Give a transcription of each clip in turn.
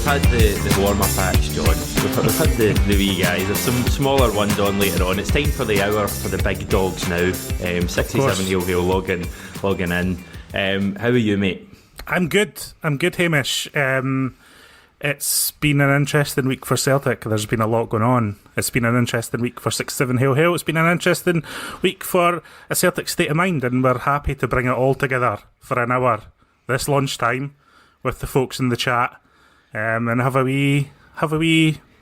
had the warm-up acts, John. We've had the wee guys. There's some smaller ones on later on. It's time for the hour for the big dogs now. 67 Hill logging in. How are you, mate? I'm good, Hamish. It's been an interesting week for Celtic. There's been a lot going on. It's been an interesting week for 67 Hill. It's been an interesting week for a Celtic State of Mind, and we're happy to bring it all together for an hour this lunchtime with the folks in the chat, and have a wee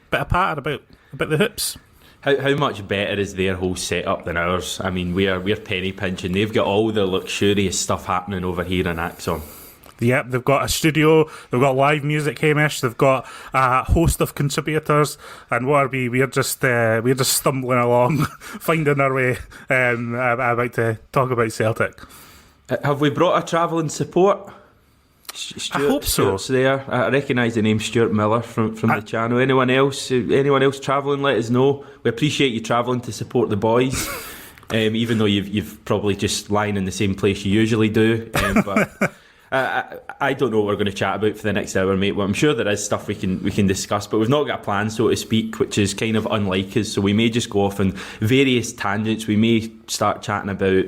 bit of patter about the hoops. How much better is their whole setup than ours? I mean, we're penny pinching. They've got all the luxurious stuff happening over here in ACSOM. Yep, they've got a studio, they've got live music, Hamish, they've got a host of contributors, and what are we? We're just stumbling along, finding our way, about to talk about Celtic. Have we brought a travelling support? I hope so. Stuart's there. I recognise the name Stuart Miller from the channel. Anyone else travelling, let us know. We appreciate you travelling to support the boys, even though you've probably just lying in the same place you usually do, but... I don't know what we're going to chat about for the next hour, mate. Well, I'm sure there is stuff we can discuss, but we've not got a plan, so to speak, which is kind of unlike us. So we may just go off on various tangents. We may start chatting about,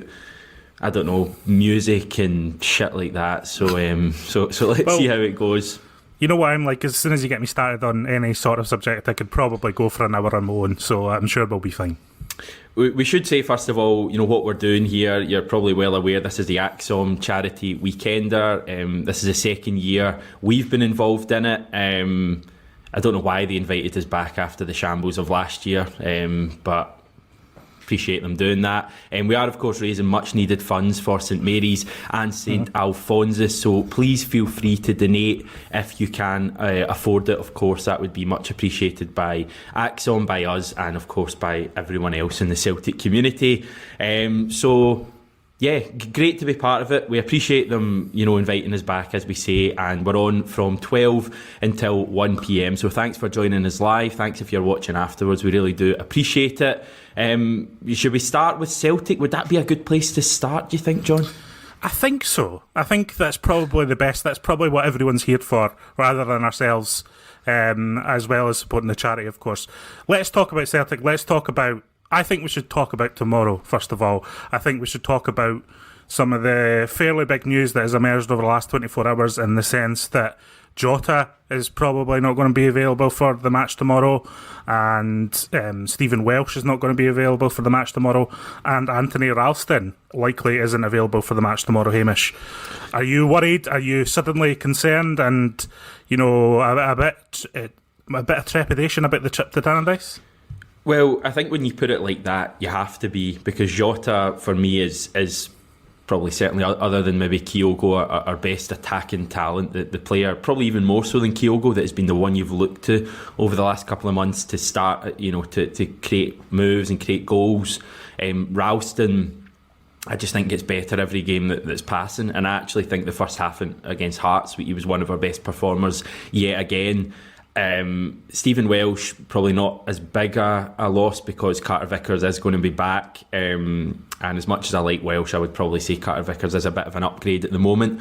I don't know, music and shit like that. So let's see how it goes. You know what I'm like? As soon as you get me started on any sort of subject, I could probably go for an hour on my own. So I'm sure we'll be fine. We should say, first of all, what we're doing here. You're probably well aware this is the ACSOM Charity Weekender. This is the second year we've been involved in it. I don't know why they invited us back after the shambles of last year, but appreciate them doing that. We are, of course, raising much needed funds for St Mary's and St Alphonsus, so please feel free to donate if you can afford it. Of course, that would be much appreciated by ACSOM, by us, and of course by everyone else in the Celtic community. Yeah, great to be part of it. We appreciate them, inviting us back, as we say, and we're on from 12 until 1 p.m. So thanks for joining us live. Thanks if you're watching afterwards. We really do appreciate it. Should we start with Celtic? Would that be a good place to start, do you think, John? I think so. I think that's probably the best. That's probably what everyone's here for, rather than ourselves, as well as supporting the charity, of course. Let's talk about Celtic. I think we should talk about tomorrow, first of all. I think we should talk about some of the fairly big news that has emerged over the last 24 hours, in the sense that Jota is probably not going to be available for the match tomorrow, and Stephen Welsh is not going to be available for the match tomorrow, and Anthony Ralston likely isn't available for the match tomorrow, Hamish. Are you worried? Are you suddenly concerned and, a bit of trepidation about the trip to Tannadice? Well, I think when you put it like that, you have to be, because Jota, for me, is probably, certainly other than maybe Kyogo, our best attacking talent, the player, probably even more so than Kyogo, that has been the one you've looked to over the last couple of months to start, to create moves and create goals. Ralston, I just think gets better every game that's passing, and I actually think the first half against Hearts, he was one of our best performers yet again. Stephen Welsh, probably not as big a loss, because Carter Vickers is going to be back, and as much as I like Welsh, I would probably say Carter Vickers is a bit of an upgrade at the moment.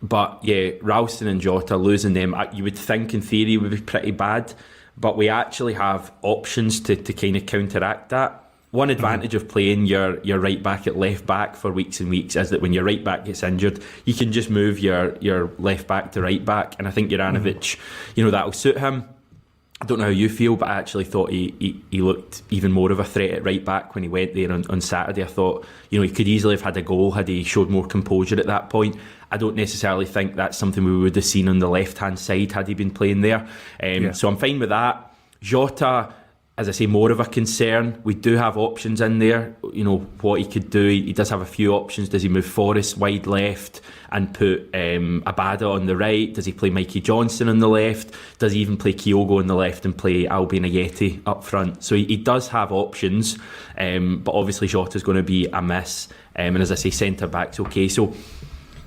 But yeah, Ralston and Jota, losing them, you would think in theory would be pretty bad, but we actually have options to kind of counteract that. One advantage of playing your right back at left back for weeks and weeks is that when your right back gets injured, you can just move your left back to right back, and I think Juranovic, that'll suit him. I don't know how you feel, but I actually thought he looked even more of a threat at right back when he went there on Saturday. I thought, he could easily have had a goal had he showed more composure at that point. I don't necessarily think that's something we would have seen on the left-hand side had he been playing there. So I'm fine with that. Jota, as I say, more of a concern. We do have options in there, what he could do. He does have a few options. Does he move Forrest wide left and put Abada on the right? Does he play Mikey Johnson on the left? Does he even play Kyogo on the left and play Albion Ayeti up front? So he does have options, but obviously Jota's going to be a miss. And as I say, centre-back's okay. So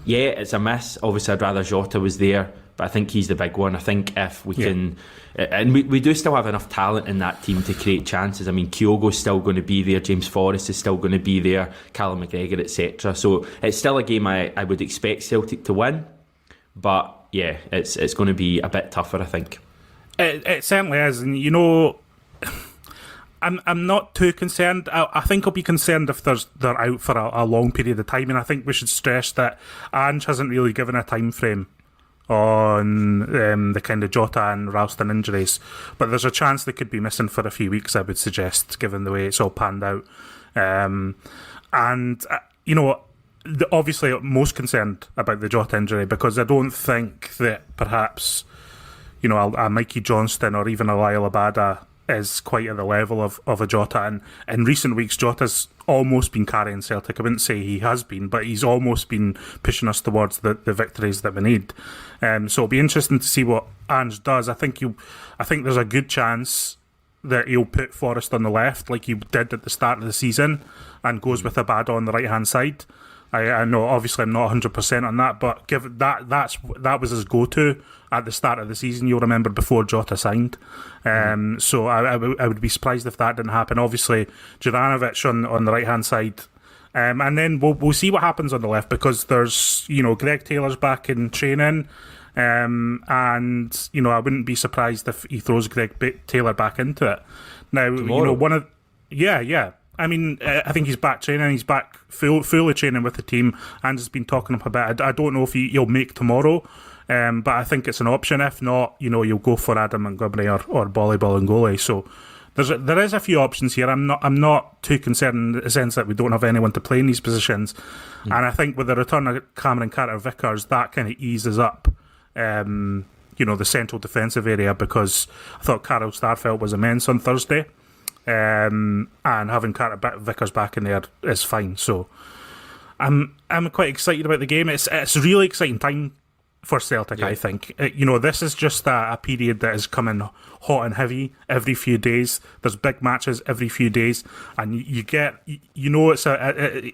yeah, it's a miss. Obviously I'd rather Jota was there, but I think he's the big one. I think if we can... And we do still have enough talent in that team to create chances. I mean, Kyogo's still going to be there, James Forrest is still going to be there, Callum McGregor, etc. So it's still a game I would expect Celtic to win, but yeah, it's going to be a bit tougher, I think. It certainly is, and you know, I'm not too concerned. I think I'll be concerned if they're out for a long period of time, and I think we should stress that Ange hasn't really given a time frame on the kind of Jota and Ralston injuries, but there's a chance they could be missing for a few weeks, I would suggest, given the way it's all panned out. You know, obviously I'm most concerned about the Jota injury, because I don't think that perhaps, you know, a Mikey Johnston or even a Lyle Abada is quite at the level of a Jota. And in recent weeks, Jota's almost been carrying Celtic. I wouldn't say he has been, but he's almost been pushing us towards the victories that we need. So it'll be interesting to see what Ange does. I think there's a good chance that he'll put Forrest on the left, like he did at the start of the season, and goes with Abada on the right hand side. I know, obviously, I'm not 100% on that, but given that was his go-to at the start of the season. You'll remember, before Jota signed. So I would be surprised if that didn't happen. Obviously, Juranovic on the right hand side, and then we'll see what happens on the left, because there's, you know, Greg Taylor's back in training, and you know, I wouldn't be surprised if he throws Greg Taylor back into it. Now, Tomorrow. you know, yeah. I mean, I think he's back training. He's back fully training with the team, and has been talking up a bit. I don't know if he'll make tomorrow, but I think it's an option. If not, you know, you'll go for Adam Montgomery or Bolly Bolingoli. So there is a few options here. I'm not too concerned in the sense that we don't have anyone to play in these positions, and I think with the return of Cameron Carter-Vickers, that kind of eases up, you know, the central defensive area, because I thought Carol Starfelt was immense on Thursday. And having Vickers back in there is fine. So I'm quite excited about the game. It's a really exciting time for Celtic, yeah. I think. You know, this is just a period that is coming hot and heavy every few days. There's big matches every few days, and you know it's a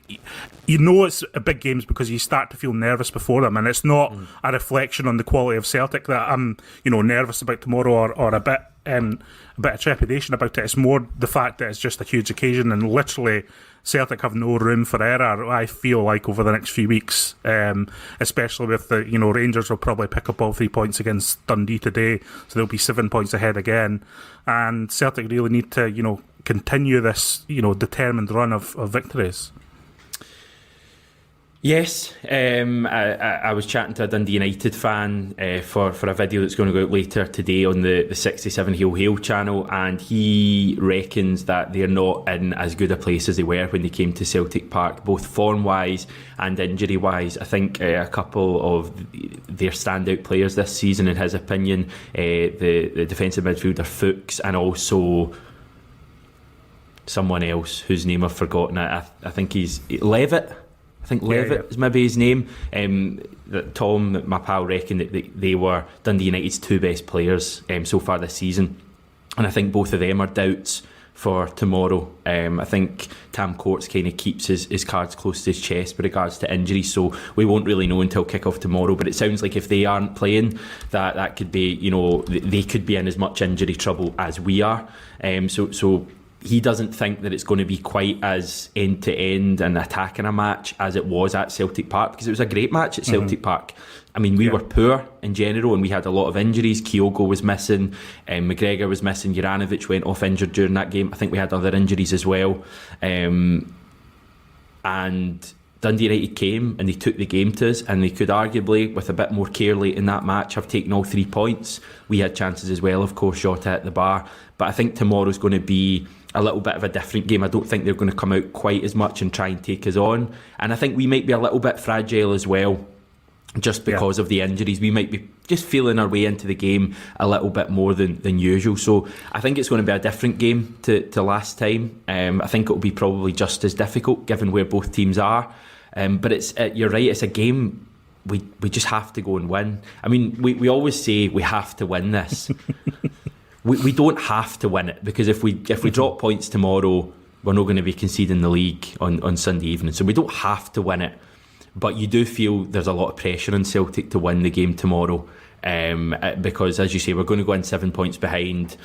big games because you start to feel nervous before them, and it's not a reflection on the quality of Celtic that I'm, you know, nervous about tomorrow or a bit of trepidation about it. It's more the fact that it's just a huge occasion, and literally Celtic have no room for error, I feel like, over the next few weeks, especially with the, you know, Rangers will probably pick up all 3 points against Dundee today, so they'll be 7 points ahead again, and Celtic really need to, you know, continue this, you know, determined run of victories. Yes, I was chatting to a Dundee United fan for a video that's going to go out later today on the 67 Hail Hail channel, and he reckons that they're not in as good a place as they were when they came to Celtic Park, both form-wise and injury-wise. I think a couple of their standout players this season, in his opinion, the defensive midfielder Fuchs, and also someone else whose name I've forgotten. I think he's Levitt. I think Levitt is maybe his name. Tom, my pal, reckoned that they were Dundee United's two best players so far this season, and I think both of them are doubts for tomorrow. I think Tam Courts kind of keeps his cards close to his chest with regards to injuries, so we won't really know until kick-off tomorrow, but it sounds like if they aren't playing, that could be, you know, they could be in as much injury trouble as we are. So he doesn't think that it's going to be quite as end-to-end and attacking a match as it was at Celtic Park, because it was a great match at Celtic Park. I mean, we were poor in general, and we had a lot of injuries. Kyogo was missing, McGregor was missing, Juranovic went off injured during that game. I think we had other injuries as well. And Dundee United came and they took the game to us, and they could arguably, with a bit more care late in that match, have taken all 3 points. We had chances as well, of course, Jota at the bar. But I think tomorrow's going to be a little bit of a different game. I don't think they're going to come out quite as much and try and take us on. And I think we might be a little bit fragile as well, just because of the injuries. We might be just feeling our way into the game a little bit more than usual. So I think it's going to be a different game to last time. I think it'll be probably just as difficult given where both teams are. But it's you're right, it's a game we just have to go and win. I mean, we always say we have to win this. We don't have to win it, because if we drop points tomorrow, we're not going to be conceding the league on Sunday evening. So we don't have to win it. But you do feel there's a lot of pressure on Celtic to win the game tomorrow, because, as you say, we're going to go in 7 points behind.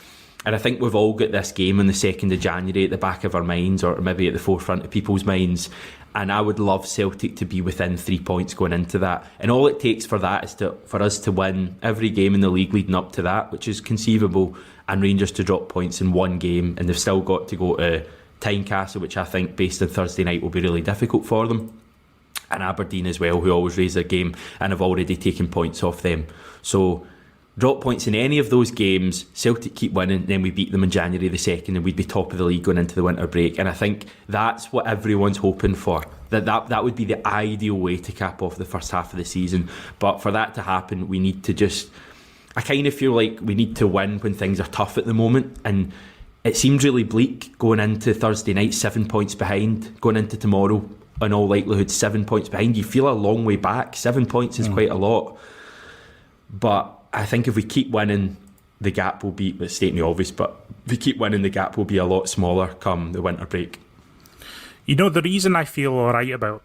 And I think we've all got this game on the 2nd of January at the back of our minds, or maybe at the forefront of people's minds. And I would love Celtic to be within 3 points going into that. And all it takes for that is for us to win every game in the league leading up to that, which is conceivable, and Rangers to drop points in one game. And they've still got to go to Tynecastle, which I think, based on Thursday night, will be really difficult for them. And Aberdeen as well, who always raise their game and have already taken points off them. So drop points in any of those games, Celtic keep winning, then we beat them on January the 2nd and we'd be top of the league going into the winter break. And I think that's what everyone's hoping for. That would be the ideal way to cap off the first half of the season. But for that to happen, we need to just... I kind of feel like we need to win when things are tough at the moment. And it seems really bleak going into Thursday night, 7 points behind. Going into tomorrow, in all likelihood, 7 points behind. You feel a long way back. 7 points is quite a lot. But I think if we keep winning, the gap will be, it's stating the obvious, but if we keep winning, the gap will be a lot smaller come the winter break. You know, the reason I feel alright about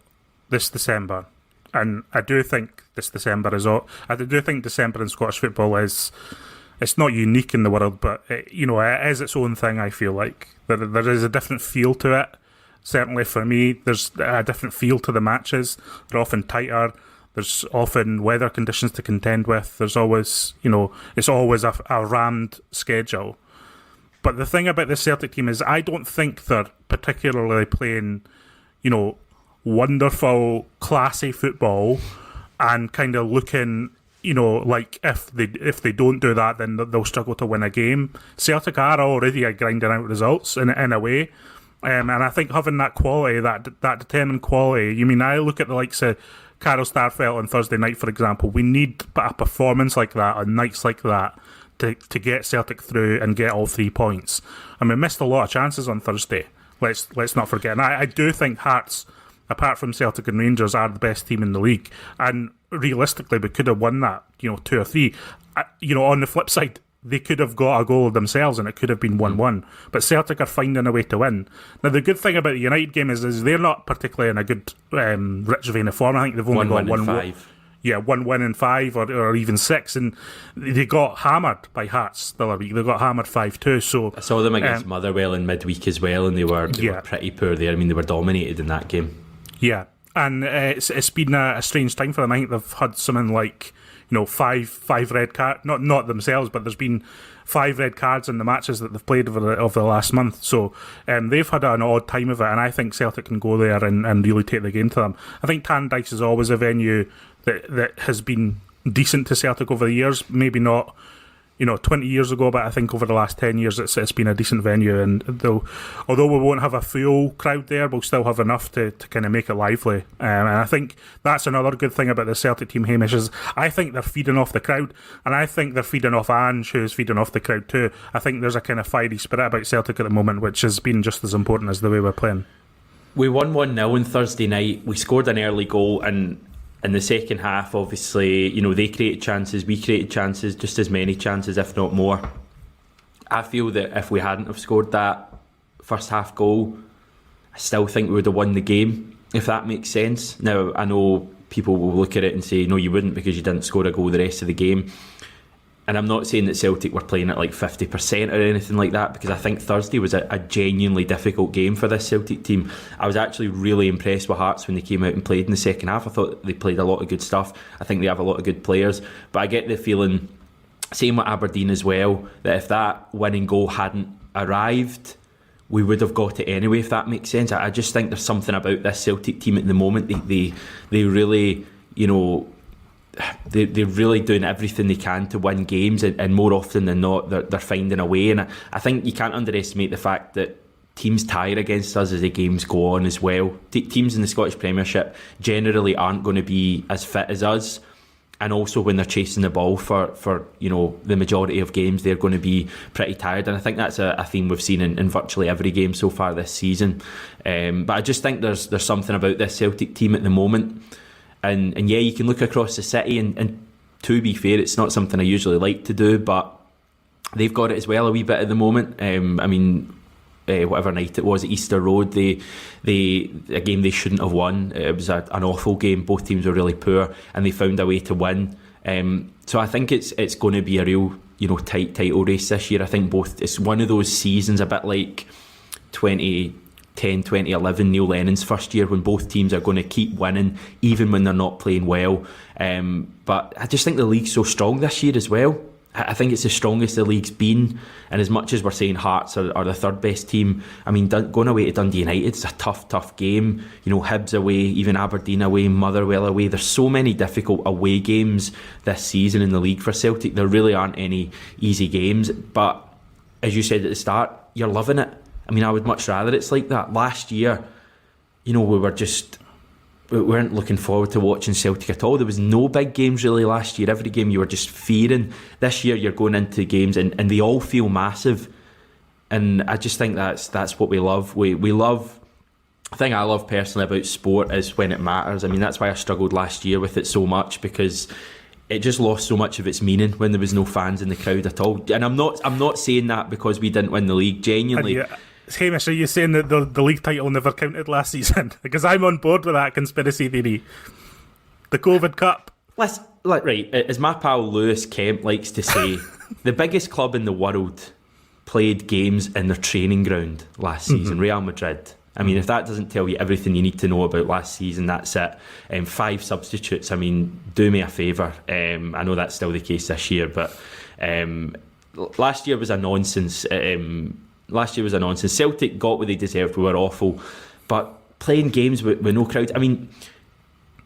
this December, and I do think this December is all, I do think December in Scottish football is, it's not unique in the world, but it is its own thing. I feel like there is a different feel to it. Certainly for me, there's a different feel to the matches. They're often tighter. There's often weather conditions to contend with. There's always, it's always a rammed schedule. But the thing about the Celtic team is I don't think they're particularly playing, wonderful, classy football and kind of looking, like if they don't do that, then they'll struggle to win a game. Celtic are already grinding out results in a way. And I think having that quality, that determined quality, I look at the likes of Carol Starfelt on Thursday night, for example. We need a performance like that on nights like that to get Celtic through and get all 3 points. And we missed a lot of chances on Thursday. Let's not forget. And I do think Hearts, apart from Celtic and Rangers, are the best team in the league. And realistically, we could have won that, 2 or 3. On the flip side, they could have got a goal themselves and it could have been 1-1. But Celtic are finding a way to win. Now, the good thing about the United game is they're not particularly in a good, rich vein of form. I think they've only got one win. Yeah, 1 win in 5 or even 6. And they got hammered by Hearts the other week. They got hammered 5-2. So I saw them against Motherwell in midweek as well, and they were pretty poor there. They were dominated in that game. Yeah. And it's been a strange time for them. I think they've had something like... five red cards, not themselves, but there's been 5 red cards in the matches that they've played over the last month. So they've had an odd time of it, and I think Celtic can go there and really take the game to them. I think Tannadice is always a venue that has been decent to Celtic over the years. Maybe not 20 years ago, but I think over the last 10 years it's been a decent venue. And although we won't have a full crowd there, we'll still have enough to kind of make it lively. And I think that's another good thing about the Celtic team, Hamish, is I think they're feeding off the crowd, and I think they're feeding off Ange, who's feeding off the crowd too. I think there's a kind of fiery spirit about Celtic at the moment, which has been just as important as the way we're playing. We won 1-0 on Thursday night. We scored an early goal, and in the second half, obviously, they created chances, we created chances, just as many chances, if not more. I feel that if we hadn't have scored that first half goal, I still think we would have won the game, if that makes sense. Now, I know people will look at it and say, no, you wouldn't, because you didn't score a goal the rest of the game. And I'm not saying that Celtic were playing at like 50% or anything like that, because I think Thursday was a genuinely difficult game for this Celtic team. I was actually really impressed with Hearts when they came out and played in the second half. I thought they played a lot of good stuff. I think they have a lot of good players. But I get the feeling, same with Aberdeen as well, that if that winning goal hadn't arrived, we would have got it anyway, if that makes sense. I just think there's something about this Celtic team at the moment. They really, they're really doing everything they can to win games, and more often than not they're finding a way. And I think you can't underestimate the fact that teams tire against us as the games go on as well. Teams in the Scottish Premiership generally aren't going to be as fit as us, and also when they're chasing the ball for the majority of games, they're going to be pretty tired. And I think that's a theme we've seen in virtually every game so far this season. But I just think there's something about this Celtic team at the moment. And yeah, you can look across the city, and to be fair, it's not something I usually like to do, but they've got it as well a wee bit at the moment. Whatever night it was at Easter Road, a game they shouldn't have won. It was an awful game. Both teams were really poor, and they found a way to win. So I think it's going to be a real tight title race this year. I think it's one of those seasons, a bit like 2010, 2011, Neil Lennon's first year, when both teams are going to keep winning even when they're not playing well. But I just think the league's so strong this year as well. I think it's the strongest the league's been, and as much as we're saying Hearts are the third best team, I mean, going away to Dundee United is a tough game. Hibs away, even Aberdeen away, Motherwell away. There's so many difficult away games this season in the league for Celtic. There really aren't any easy games, but as you said at the start, you're loving it. I mean, I would much rather it's like that. Last year, we weren't looking forward to watching Celtic at all. There was no big games really last year. Every game you were just fearing. This year you're going into games and they all feel massive. And I just think that's what we love. We love... The thing I love personally about sport is when it matters. I mean, that's why I struggled last year with it so much, because it just lost so much of its meaning when there was no fans in the crowd at all. And I'm not saying that because we didn't win the league. Genuinely... Hamish, are you saying that the league title never counted last season? Because I'm on board with that conspiracy theory. The COVID Cup. Right, as my pal Lewis Kemp likes to say, the biggest club in the world played games in their training ground last season, Real Madrid. I mean, if that doesn't tell you everything you need to know about last season, that's it. 5 substitutes, I mean, do me a favour. I know that's still the case this year, but last year was a nonsense. Celtic got what they deserved. We were awful, but playing games with no crowd. I mean,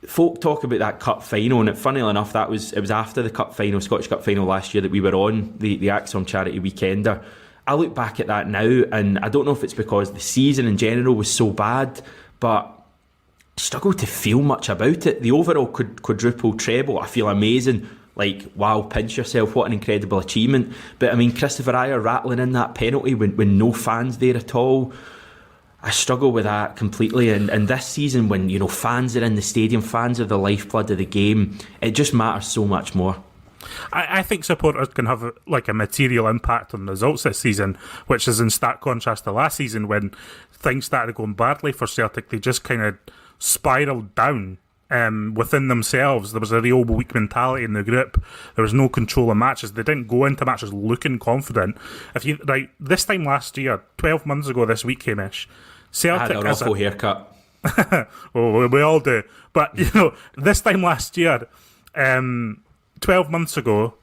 folk talk about that cup final, and funnily enough, it was after the cup final, Scottish Cup final last year, that we were on the ACSOM Charity Weekender. I look back at that now, and I don't know if it's because the season in general was so bad, but I struggle to feel much about it. The overall quadruple treble, I feel amazing. Like, wow, pinch yourself, what an incredible achievement. But I mean, Christopher Ayer rattling in that penalty when no fans there at all, I struggle with that completely. And this season, when fans are in the stadium, fans are the lifeblood of the game, it just matters so much more. I think supporters can have a material impact on the results this season, which is in stark contrast to last season when things started going badly for Celtic. They just kind of spiralled down within themselves. There was a real weak mentality in the group. There was no control of matches. They didn't go into matches looking confident. This time last year, 12 months ago this week, Hamish, Celtic... I had an awful haircut. Well, we all do. But, this time last year, 12 months ago,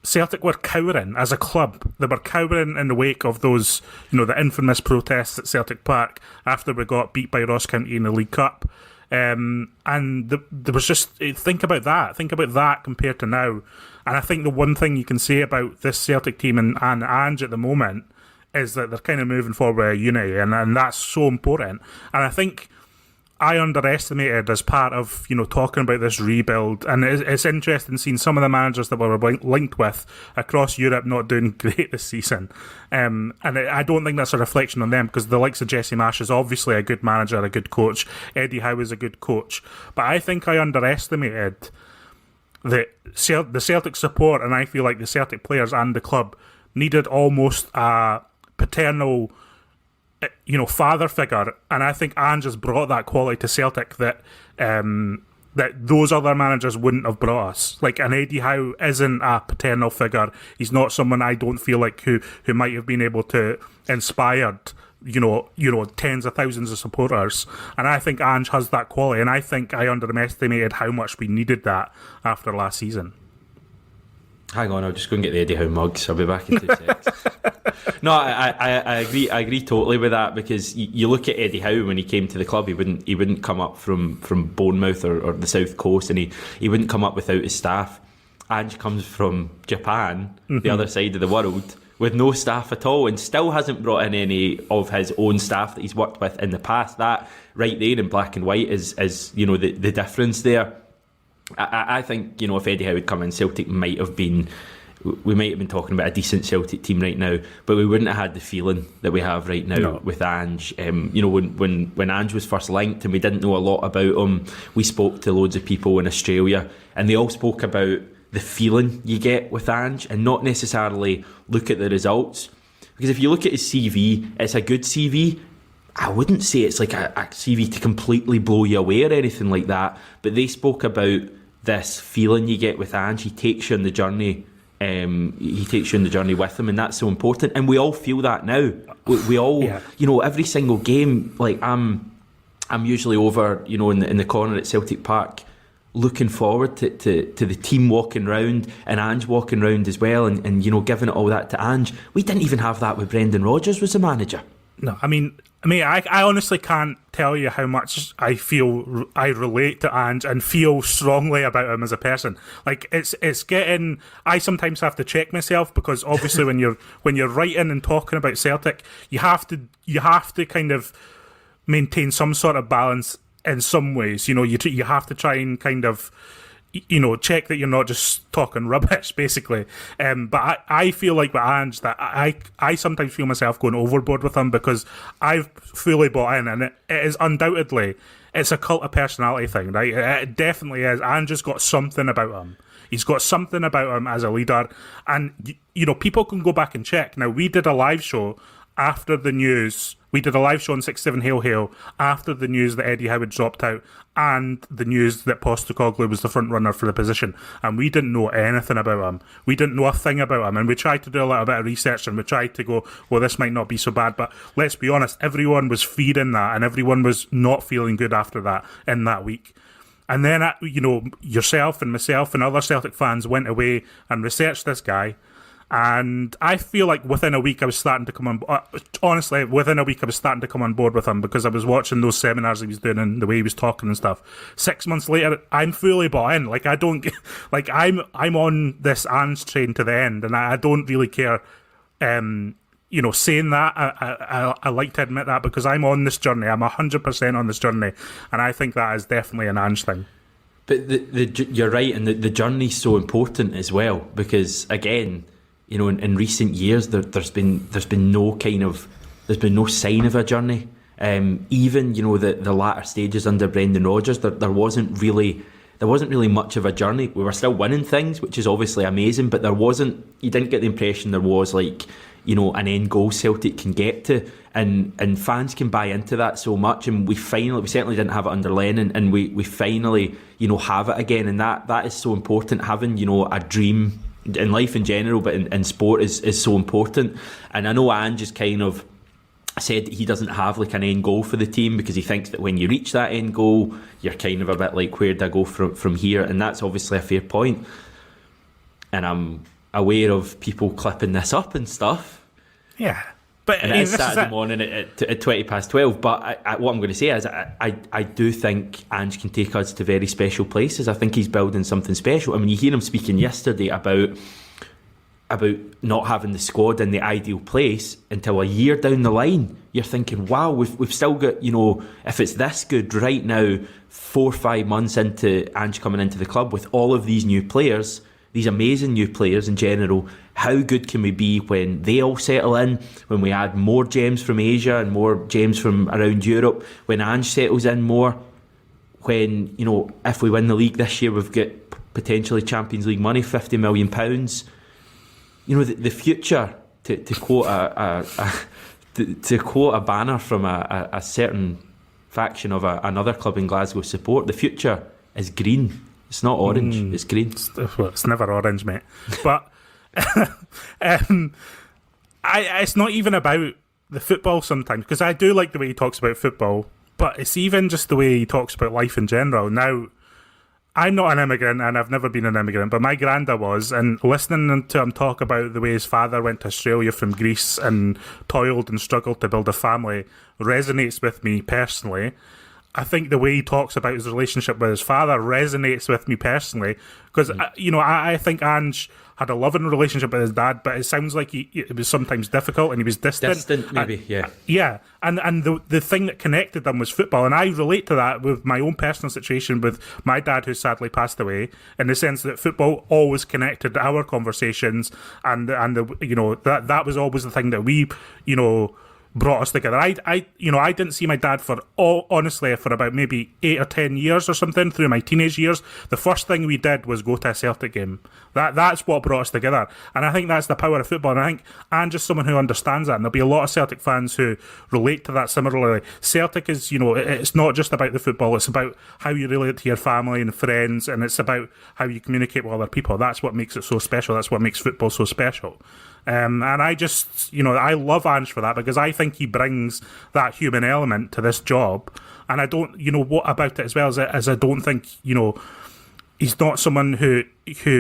Celtic were cowering as a club. They were cowering in the wake of those, the infamous protests at Celtic Park after we got beat by Ross County in the League Cup. And there was just, think about that compared to now. And I think the one thing you can say about this Celtic team and Ange at the moment is that they're kind of moving forward with unity, and that's so important. And I think I underestimated as part of talking about this rebuild, and it's interesting seeing some of the managers that we were linked with across Europe not doing great this season, and I don't think that's a reflection on them, because the likes of Jesse Marsh is obviously a good manager, a good coach. Eddie Howe is a good coach, but I think I underestimated the Celtic support, and I feel like the Celtic players and the club needed almost a paternal father figure, and I think Ange has brought that quality to Celtic that those other managers wouldn't have brought us. Like, and Eddie Howe isn't a paternal figure. He's not someone I don't feel like who might have been able to inspire tens of thousands of supporters. And I think Ange has that quality, and I think I underestimated how much we needed that after last season. Hang on, I'll just go and get the Eddie Howe mugs. I'll be back in 2 seconds. No, I agree totally with that, because you look at Eddie Howe when he came to the club, he wouldn't come up from Bournemouth or the South Coast, and he wouldn't come up without his staff. Ange comes from Japan, the other side of the world, with no staff at all, and still hasn't brought in any of his own staff that he's worked with in the past. That right there in black and white is the difference there. I think, if Eddie Howe had come in, Celtic we might have been talking about a decent Celtic team right now, but we wouldn't have had the feeling that we have right now with Ange. When Ange was first linked and we didn't know a lot about him, we spoke to loads of people in Australia, and they all spoke about the feeling you get with Ange and not necessarily look at the results. Because if you look at his CV, it's a good CV. I wouldn't say it's like a CV to completely blow you away or anything like that, but they spoke about this feeling you get with Ange. He takes you on the journey He takes you on the journey with him, and that's so important. And we all feel that now. We all, every single game. Like I'm usually over, in the corner at Celtic Park, looking forward to the team walking round and Ange walking round as well, and giving it all that to Ange. We didn't even have that with Brendan Rodgers was the manager. No, I mean, I honestly can't tell you how much I feel I relate to Ange and feel strongly about him as a person. Like it's getting. I sometimes have to check myself because obviously when you're writing and talking about Celtic, you have to kind of maintain some sort of balance in some ways. You have to try and kind of check that you're not just talking rubbish, basically. But I feel like with Ange that I sometimes feel myself going overboard with him because I've fully bought in, and it is undoubtedly, it's a cult of personality thing, right? It definitely is. Ange has got something about him. He's got something about him as a leader, and people can go back and check. Now, we did a live show after the news. We did a live show on 6-7 Hail Hail after the news that Eddie Howe had dropped out and the news that Postecoglou was the front runner for the position. And we didn't know anything about him. We didn't know a thing about him. And we tried to do a little bit of research and we tried to go, well, this might not be so bad. But let's be honest, everyone was feeding that and everyone was not feeling good after that in that week. And then, yourself and myself and other Celtic fans went away and researched this guy. And I feel like within a week I was starting to come on. Honestly, within a week I was starting to come on board with him because I was watching those seminars he was doing and the way he was talking and stuff. 6 months later, I'm fully bought in. Like I don't, like I'm on this Ange train to the end, and I don't really care. Saying that I like to admit that because I'm on this journey. I'm 100% on this journey, and I think that is definitely an Ange thing. But you're right, and the journey's so important as well because again, in recent years, there's been no sign of a journey. Even the latter stages under Brendan Rodgers, there wasn't really much of a journey. We were still winning things, which is obviously amazing, but there wasn't. You didn't get the impression there was an end goal Celtic can get to, and fans can buy into that so much. And we certainly didn't have it under Lennon, and we finally have it again, and that is so important. Having a dream in life in general, but in sport is so important. And I know Ange has kind of said that he doesn't have like an end goal for the team because he thinks that when you reach that end goal, you're kind of a bit like, where do I go from here? And that's obviously a fair point. And I'm aware of people clipping this up and stuff. Yeah. But and it is Saturday morning at 20 past 12. But what I'm going to say is I do think Ange can take us to very special places. I think he's building something special. I mean, you hear him speaking yesterday about not having the squad in the ideal place until a year down the line. You're thinking, wow, we've still got, if it's this good right now, 4 or 5 months into Ange coming into the club with all of these new players, these amazing new players in general, how good can we be when they all settle in, when we add more gems from Asia and more gems from around Europe, when Ange settles in more, when, if we win the league this year, we've got potentially Champions League money, £50 million. The future, to quote to quote a banner from a certain faction of another club in Glasgow support, the future is green. It's not orange, it's green. It's never orange, mate. But it's not even about the football sometimes, because I do like the way he talks about football, but it's even just the way he talks about life in general. Now, I'm not an immigrant and I've never been an immigrant, but my granda was, and listening to him talk about the way his father went to Australia from Greece and toiled and struggled to build a family resonates with me personally. I think the way he talks about his relationship with his father resonates with me personally because, I think Ange had a loving relationship with his dad, but it sounds like it was sometimes difficult and he was distant. Distant, maybe, yeah. Yeah, and the thing that connected them was football, and I relate to that with my own personal situation with my dad who sadly passed away, in the sense that football always connected our conversations, and that was always the thing that we, brought us together. I didn't see my dad honestly for about maybe 8 or 10 years or something through my teenage years. The first thing we did was go to a Celtic game. That's what brought us together, and I think that's the power of football. And I think Ange is someone who understands that, and there'll be a lot of Celtic fans who relate to that similarly. Celtic is, it's not just about the football; it's about how you relate to your family and friends, and it's about how you communicate with other people. That's what makes it so special. That's what makes football so special. And I just, I love Ange for that, because I think he brings that human element to this job. And I don't, what about it as well as I don't think, he's not someone who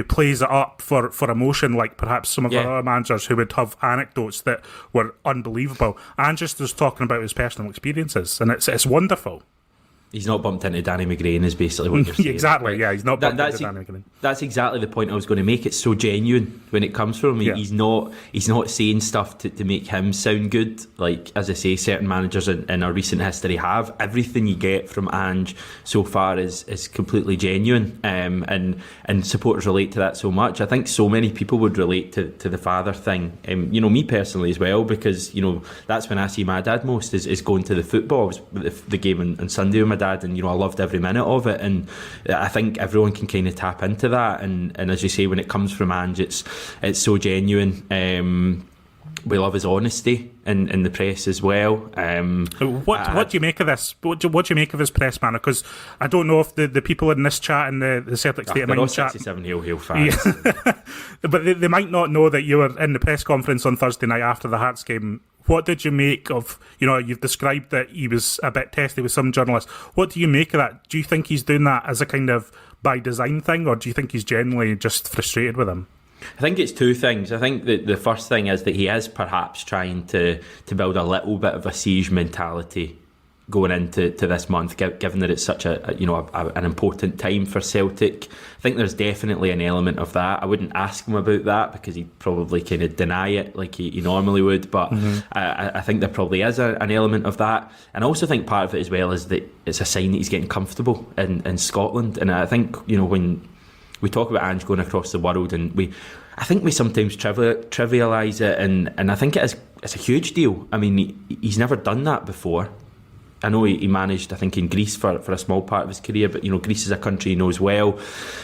plays it up for emotion like perhaps some of our other managers who would have anecdotes that were unbelievable. Ange just was talking about his personal experiences, and it's wonderful. He's not bumped into Danny McGrain, is basically what you're saying. Exactly, yeah, he's not bumped into Danny McGrain. That's exactly the point I was going to make. It's so genuine when it comes from him. Yeah. He's not saying stuff to make him sound good. Like, as I say, certain managers in our recent history have. Everything you get from Ange so far is completely genuine, and supporters relate to that so much. I think so many people would relate to the father thing. Me personally as well, because that's when I see my dad most is going to the football. I was the game on Sunday with my dad, and I loved every minute of it, and I think everyone can kind of tap into that, and as you say, when it comes from Ange, it's so genuine. We love his honesty in the press as well. What do you make of this? What do you make of his press manner? Because I don't know if the people in this chat and the Celtic State of Mind chat, 67 Hail fans, but they might not know that you were in the press conference on Thursday night after the Hearts game. What did you make of, you've described that he was a bit testy with some journalists. What do you make of that? Do you think he's doing that as a kind of by design thing, or do you think he's generally just frustrated with him? I think it's two things. I think that the first thing is that he is perhaps trying to build a little bit of a siege mentality going into this month, given that it's such an important time for Celtic. I think there's definitely an element of that. I wouldn't ask him about that, because he'd probably kind of deny it like he normally would, but I think there probably is an element of that. And I also think part of it as well is that it's a sign that he's getting comfortable in Scotland. And I think when we talk about Ange going across the world, and I think we sometimes trivialise it, and I think it's a huge deal. I mean, he's never done that before. I know he managed, I think, in Greece for a small part of his career, but Greece is a country he knows well.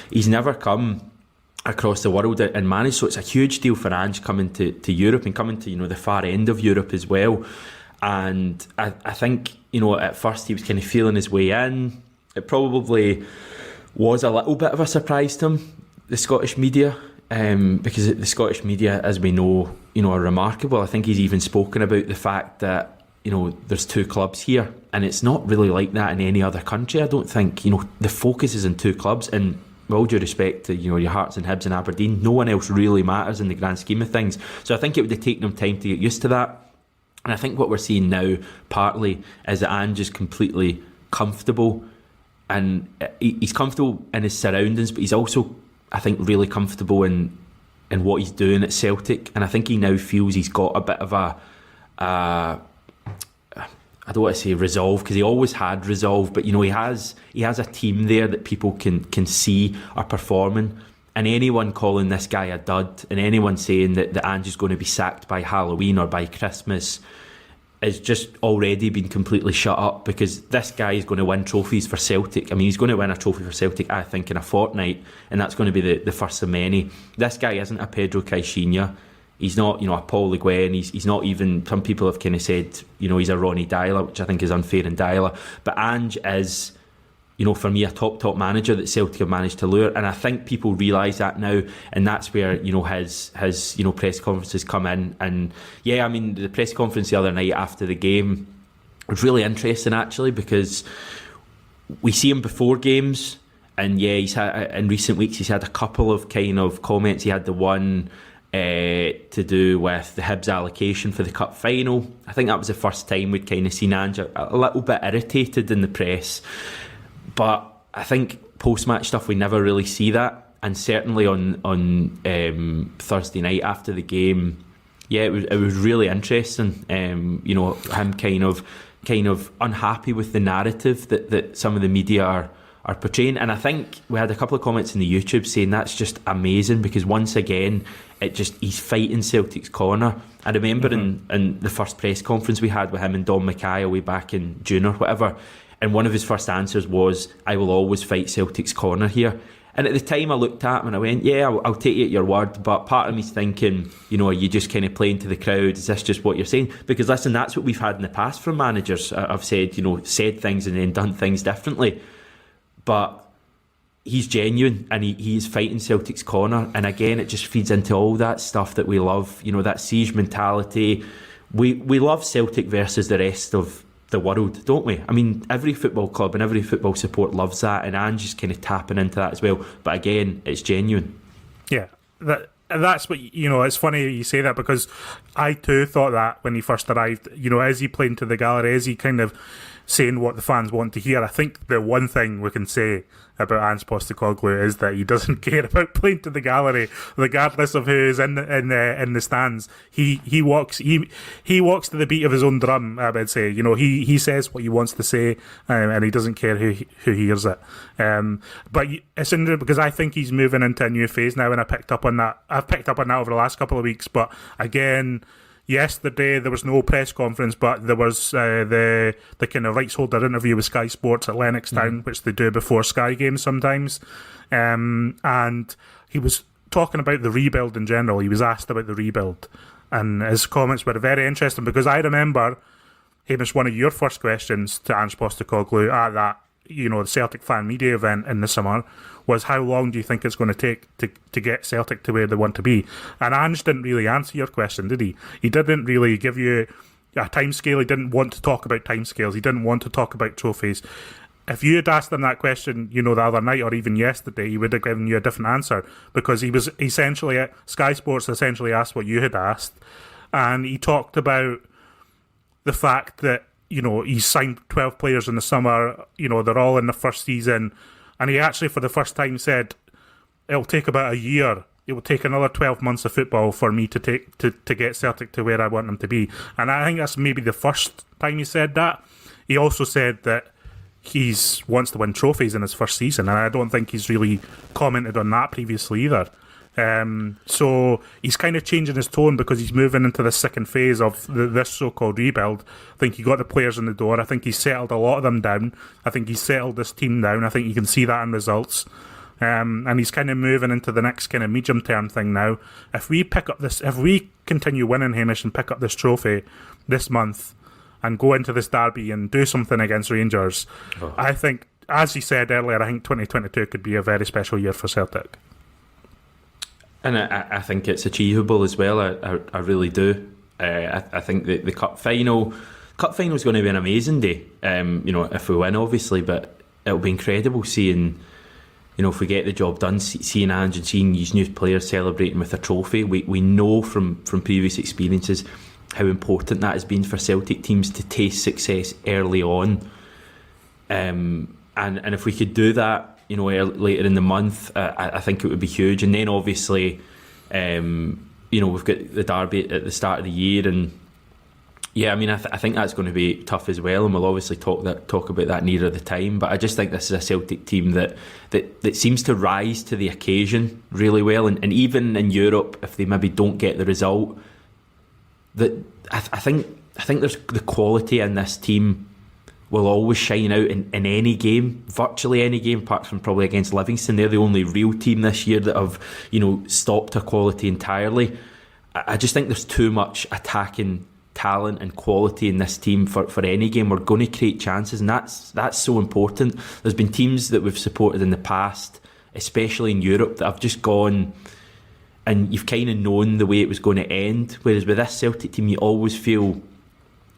He's never come across the world and managed, so it's a huge deal for Ange coming to Europe and coming to the far end of Europe as well. And I think at first he was kind of feeling his way in. It probably was a little bit of a surprise to him, the Scottish media, because the Scottish media, as we know, are remarkable. I think he's even spoken about the fact that there's two clubs here, and it's not really like that in any other country. I don't think, the focus is in two clubs, and with all due respect to, your Hearts and Hibs and Aberdeen, no one else really matters in the grand scheme of things. So I think it would have taken him time to get used to that. And I think what we're seeing now, partly, is that Ange is completely comfortable, and he's comfortable in his surroundings, but he's also, I think, really comfortable in what he's doing at Celtic. And I think he now feels he's got a bit of I don't want to say resolve, because he always had resolve, but he has a team there that people can see are performing, and anyone calling this guy a dud, and anyone saying that Ange is going to be sacked by Halloween or by Christmas is just already been completely shut up, because this guy is going to win trophies for Celtic. I mean, he's going to win a trophy for Celtic, I think, in a fortnight, and that's going to be the first of many. This guy isn't a Pedro Caixinha. He's not, a Paul Le Guen. He's not even, some people have kind of said, he's a Ronnie Dyler, which I think is unfair in Dyler. But Ange is, for me, a top manager that Celtic have managed to lure. And I think people realise that now. And that's where, his press conferences come in. And yeah, I mean, the press conference the other night after the game was really interesting, actually, because we see him before games. And yeah, he's had, in recent weeks, he's had a couple of kind of comments. He had the one to do with the Hibs allocation for the Cup final. I think that was the first time we'd kind of seen Ange a little bit irritated in the press. But I think post-match stuff, we never really see that. And certainly on Thursday night after the game, yeah, it was really interesting. Him kind of unhappy with the narrative that some of the media are portraying. And I think we had a couple of comments in the YouTube saying that's just amazing, because once again, he's fighting Celtic's corner. I remember in the first press conference we had with him and Don Mackay way back in June or whatever, and one of his first answers was, I will always fight Celtic's corner here. And at the time I looked at him and I went, yeah, I'll take you at your word, but part of me's thinking, are you just kind of playing to the crowd? Is this just what you're saying? Because listen, that's what we've had in the past from managers. I've said, said things and then done things differently. But he's genuine and he's fighting Celtic's corner. And again, it just feeds into all that stuff that we love, that siege mentality. We love Celtic versus the rest of the world, don't we? I mean, every football club and every football support loves that, and Ange is kind of tapping into that as well. But again, it's genuine. Yeah, that's what, it's funny you say that, because I too thought that when he first arrived. Is he playing to the gallery? Is he kind of saying what the fans want to hear? I think the one thing we can say about Ange Postecoglou is that he doesn't care about playing to the gallery, regardless of who is in the stands. He walks to the beat of his own drum, I would say. He says what he wants to say, and he doesn't care who hears it. But it's interesting because I think he's moving into a new phase now, and I've picked up on that over the last couple of weeks. But again, yesterday there was no press conference, but there was the kind of rights holder interview with Sky Sports at Lennoxtown, which they do before Sky games sometimes. And he was talking about the rebuild in general. He was asked about the rebuild, and his comments were very interesting, because I remember, Hamish, one of your first questions to Ange Postecoglou at that, the Celtic fan media event in the summer was, how long do you think it's going to take to get Celtic to where they want to be? And Ange didn't really answer your question, did he? He didn't really give you a timescale. He didn't want to talk about timescales. He didn't want to talk about trophies. If you had asked him that question, the other night or even yesterday, he would have given you a different answer, because he was essentially, Sky Sports essentially asked what you had asked, and he talked about the fact that he's signed 12 players in the summer. They're all in the first season. And he actually, for the first time, said, it'll take about a year. It will take another 12 months of football for me to get Celtic to where I want them to be. And I think that's maybe the first time he said that. He also said that he wants to win trophies in his first season. And I don't think he's really commented on that previously either. So he's kind of changing his tone, because he's moving into the second phase of this so-called rebuild. I think he got the players in the door. I think he's settled a lot of them down. I think he's settled this team down. I think you can see that in results. And he's kind of moving into the next kind of medium-term thing now. If we continue winning, Hamish, and pick up this trophy this month and go into this derby and do something against Rangers, I think, as he said earlier, I think 2022 could be a very special year for Celtic. And I think it's achievable as well. I really do. I think the cup final is going to be an amazing day. If we win, obviously, but it'll be incredible seeing, if we get the job done, seeing Ange and seeing these new players celebrating with a trophy. We know from previous experiences how important that has been for Celtic teams to taste success early on. And if we could do that, later in the month, I think it would be huge. And then obviously, we've got the derby at the start of the year, and I think that's going to be tough as well. And we'll obviously talk about that nearer the time. But I just think this is a Celtic team that seems to rise to the occasion really well. And even in Europe, if they maybe don't get the result, that I think there's the quality in this team will always shine out in any game, virtually any game, apart from probably against Livingston. They're the only real team this year that have, stopped our quality entirely. I just think there's too much attacking talent and quality in this team for any game. We're going to create chances, and that's so important. There's been teams that we've supported in the past, especially in Europe, that have just gone, and you've kind of known the way it was going to end. Whereas with this Celtic team, you always feel,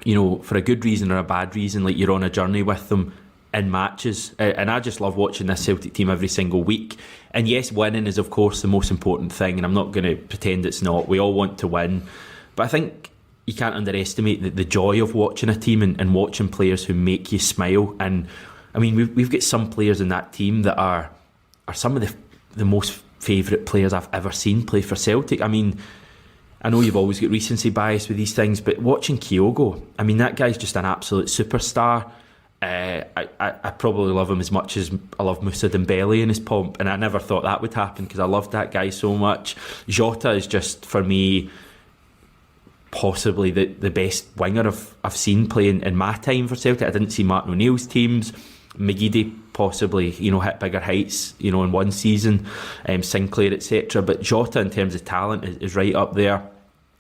for a good reason or a bad reason, like you're on a journey with them in matches. And I just love watching this Celtic team every single week. And yes, winning is of course the most important thing, and I'm not going to pretend it's not. We all want to win. But I think you can't underestimate the joy of watching a team and watching players who make you smile. And I mean, we've got some players in that team that are some of the most favourite players I've ever seen play for Celtic. I mean, I know you've always got recency bias with these things, but watching Kyogo, I mean, that guy's just an absolute superstar. I probably love him as much as I love Moussa Dembele in his pomp, and I never thought that would happen because I loved that guy so much. Jota is just, for me, possibly the best winger I've seen playing in my time for Celtic. I didn't see Martin O'Neill's teams. McGeady possibly, hit bigger heights, in one season, Sinclair, etc. But Jota, in terms of talent, is right up there.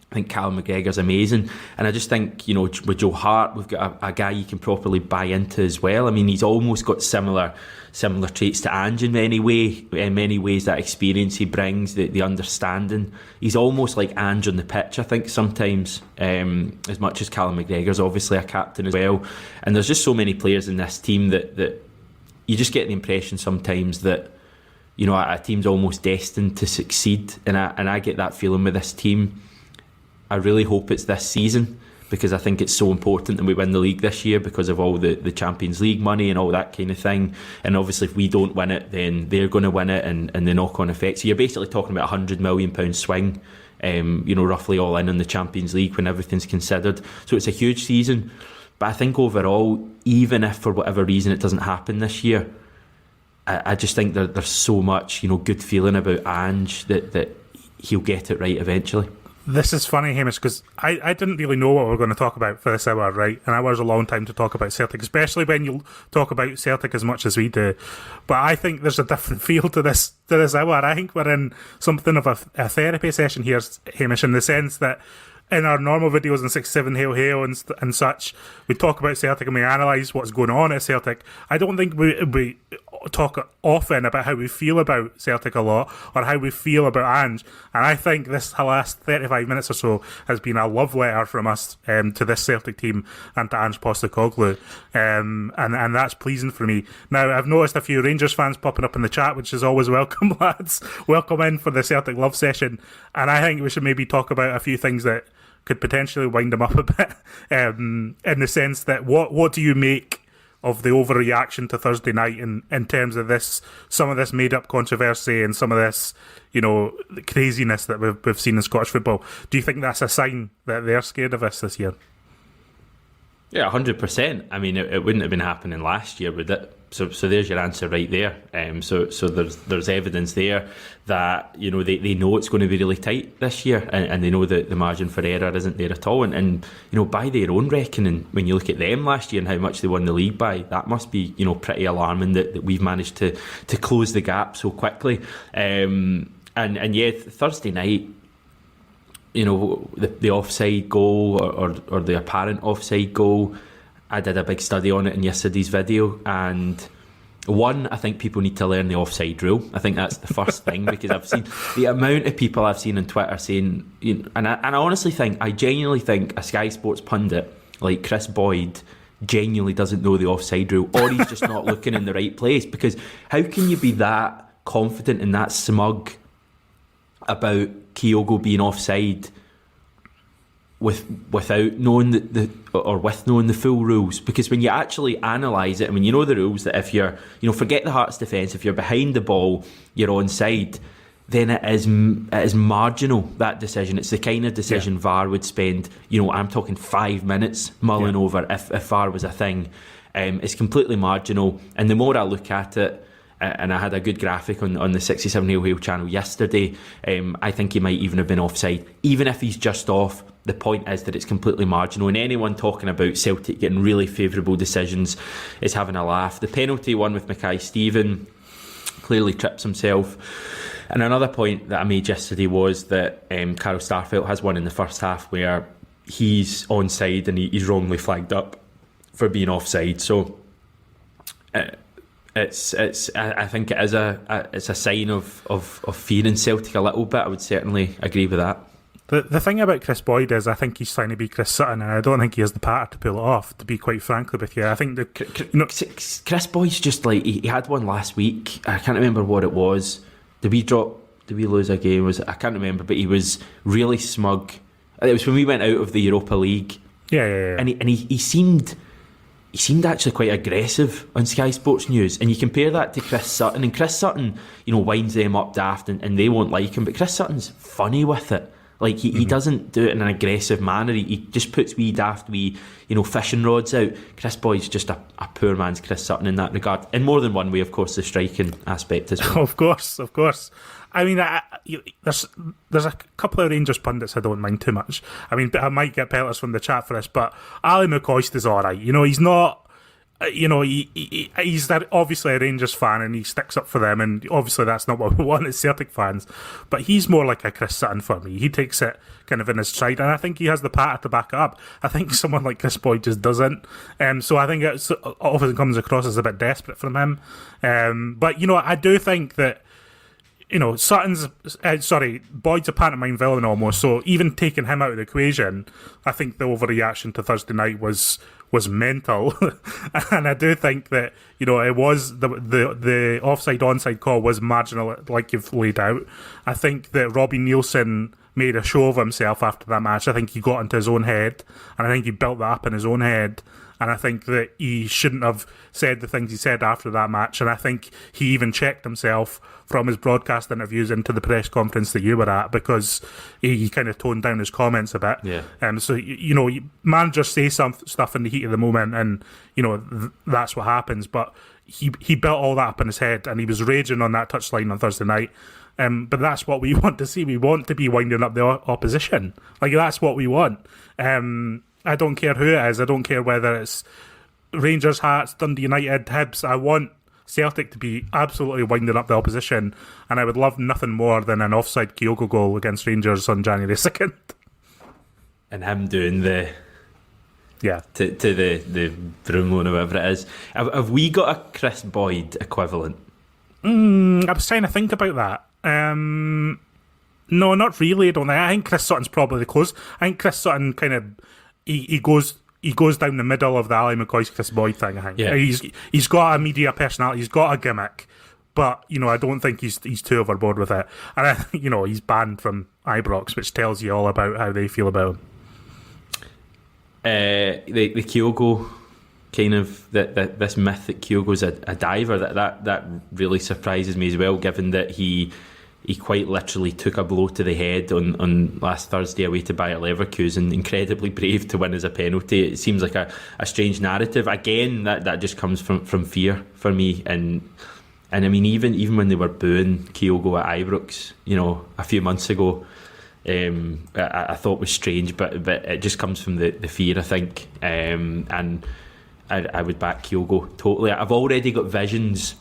I think Callum McGregor's amazing, and I just think, with Joe Hart, we've got a guy you can properly buy into as well. I mean, he's almost got similar traits to Ange in many ways. That experience he brings, the understanding. He's almost like Ange on the pitch, I think, sometimes, as much as Callum McGregor's obviously a captain as well. And there's just so many players in this team that you just get the impression sometimes that, a team's almost destined to succeed, and I get that feeling with this team. I really hope it's this season, because I think it's so important that we win the league this year because of all the Champions League money and all that kind of thing. And obviously if we don't win it, then they're going to win it, and the knock-on effect. So you're basically talking about £100 million swing, roughly all in on the Champions League when everything's considered. So it's a huge season. But I think overall, even if for whatever reason it doesn't happen this year, I just think there's so much, good feeling about Ange that he'll get it right eventually. This is funny, Hamish, because I didn't really know what we were going to talk about for this hour, right? And hour's a long time to talk about Celtic, especially when you talk about Celtic as much as we do. But I think there's a different feel to this hour. I think we're in something of a therapy session here, Hamish, in the sense that in our normal videos in 6-7 Hail Hail and such, we talk about Celtic and we analyse what's going on at Celtic. I don't think we talk often about how we feel about Celtic a lot, or how we feel about Ange. And I think this last 35 minutes or so has been a love letter from us to this Celtic team and to Ange Postecoglou. And that's pleasing for me. Now, I've noticed a few Rangers fans popping up in the chat, which is always welcome, lads. Welcome in for the Celtic love session. And I think we should maybe talk about a few things that could potentially wind them up a bit, in the sense that what do you make of the overreaction to Thursday night in terms of some of this made-up controversy and some of this, the craziness that we've seen in Scottish football? Do you think that's a sign that they're scared of us this year? Yeah, 100%. I mean, it wouldn't have been happening last year, would it? So there's your answer right there. So there's evidence there that they know it's going to be really tight this year, and they know that the margin for error isn't there at all. And by their own reckoning, when you look at them last year and how much they won the league by, that must be pretty alarming that we've managed to close the gap so quickly. And yeah, Thursday night, the offside goal or the apparent offside goal, I did a big study on it in yesterday's video, and I think people need to learn the offside rule. I think that's the first thing, because I've seen the amount of people I've seen on Twitter saying, and I genuinely think a Sky Sports pundit like Chris Boyd genuinely doesn't know the offside rule, or he's just not looking in the right place. Because how can you be that confident and that smug about Kyogo being offside without knowing knowing the full rules? Because when you actually analyse it, and when you know the rules, that if you're, forget the Hearts defence, if you're behind the ball, you're onside, then it is marginal, that decision. It's the kind of decision VAR would spend, I'm talking 5 minutes mulling over if VAR was a thing. It's completely marginal, and the more I look at it, and I had a good graphic on the 67 Hail Hail channel yesterday, I think he might even have been offside. Even if he's just off, the point is that it's completely marginal, and anyone talking about Celtic getting really favourable decisions is having a laugh. The penalty one with Mackay-Steven clearly trips himself. And another point that I made yesterday was that Carl Starfelt has one in the first half where he's onside and he's wrongly flagged up for being offside. So I think it is it's a sign of fear in Celtic a little bit. I would certainly agree with that. The thing about Chris Boyd is I think he's trying to be Chris Sutton, and I don't think he has the patter to pull it off, to be quite frankly with you. I think Chris Boyd's just like, he had one last week. I can't remember what it was. Did we lose a game? I can't remember, but he was really smug. It was when we went out of the Europa League. Yeah. And he seemed actually quite aggressive on Sky Sports News, and you compare that to Chris Sutton, and Chris Sutton, winds them up daft, and they won't like him, but Chris Sutton's funny with it. Like, he doesn't do it in an aggressive manner. He just puts wee daft fishing rods out. Chris Boyd's just a poor man's Chris Sutton in that regard. In more than one way, of course, the striking aspect as well. Of course. I mean, there's a couple of Rangers pundits I don't mind too much. I mean, I might get pelters from the chat for this, but Ali McCoist is all right. He's not... he's obviously a Rangers fan and he sticks up for them, and obviously that's not what we want as Celtic fans, but he's more like a Chris Sutton for me. He takes it kind of in his stride, and I think he has the patter to back it up. I think someone like Chris Boyd just doesn't, so I think it often comes across as a bit desperate from him, but I do think that Boyd's a pantomime villain almost, so even taking him out of the equation, I think the overreaction to Thursday night was mental. And I do think that it was the offside onside call was marginal, like you've laid out. I think that Robbie Nielsen made a show of himself after that match. I think he got into his own head, and I think he built that up in his own head. And I think that he shouldn't have said the things he said after that match. And I think he even checked himself from his broadcast interviews into the press conference that you were at, because he kind of toned down his comments a bit. Yeah. So managers say some stuff in the heat of the moment, and that's what happens. But he built all that up in his head, and he was raging on that touchline on Thursday night. But that's what we want to see. We want to be winding up the opposition. Like, that's what we want. I don't care who it is. I don't care whether it's Rangers, Hearts, Dundee United, Hibs. I want Celtic to be absolutely winding up the opposition, and I would love nothing more than an offside Kyogo goal against Rangers on January 2nd. And him doing the... Yeah. To the broom loan or whatever it is. Have we got a Chris Boyd equivalent? I was trying to think about that. No, not really, I don't think. I think Chris Sutton's probably the close. I think Chris Sutton kind of... He goes down the middle of the Ali McCoist Chris Boyd thing, I think. Yeah. He's got a media personality, he's got a gimmick, but I don't think he's too overboard with it. And I think he's banned from Ibrox, which tells you all about how they feel about him. The Kyogo kind of this myth that Kyogo's a diver, that really surprises me as well, given that he quite literally took a blow to the head on last Thursday away to Bayer Leverkusen, incredibly brave to win as a penalty. It seems like a strange narrative. Again, that just comes from fear for me. And I mean, even when they were booing Kyogo at Ibrox, a few months ago, I thought was strange, but it just comes from the fear, I think. And I would back Kyogo totally. I've already got visions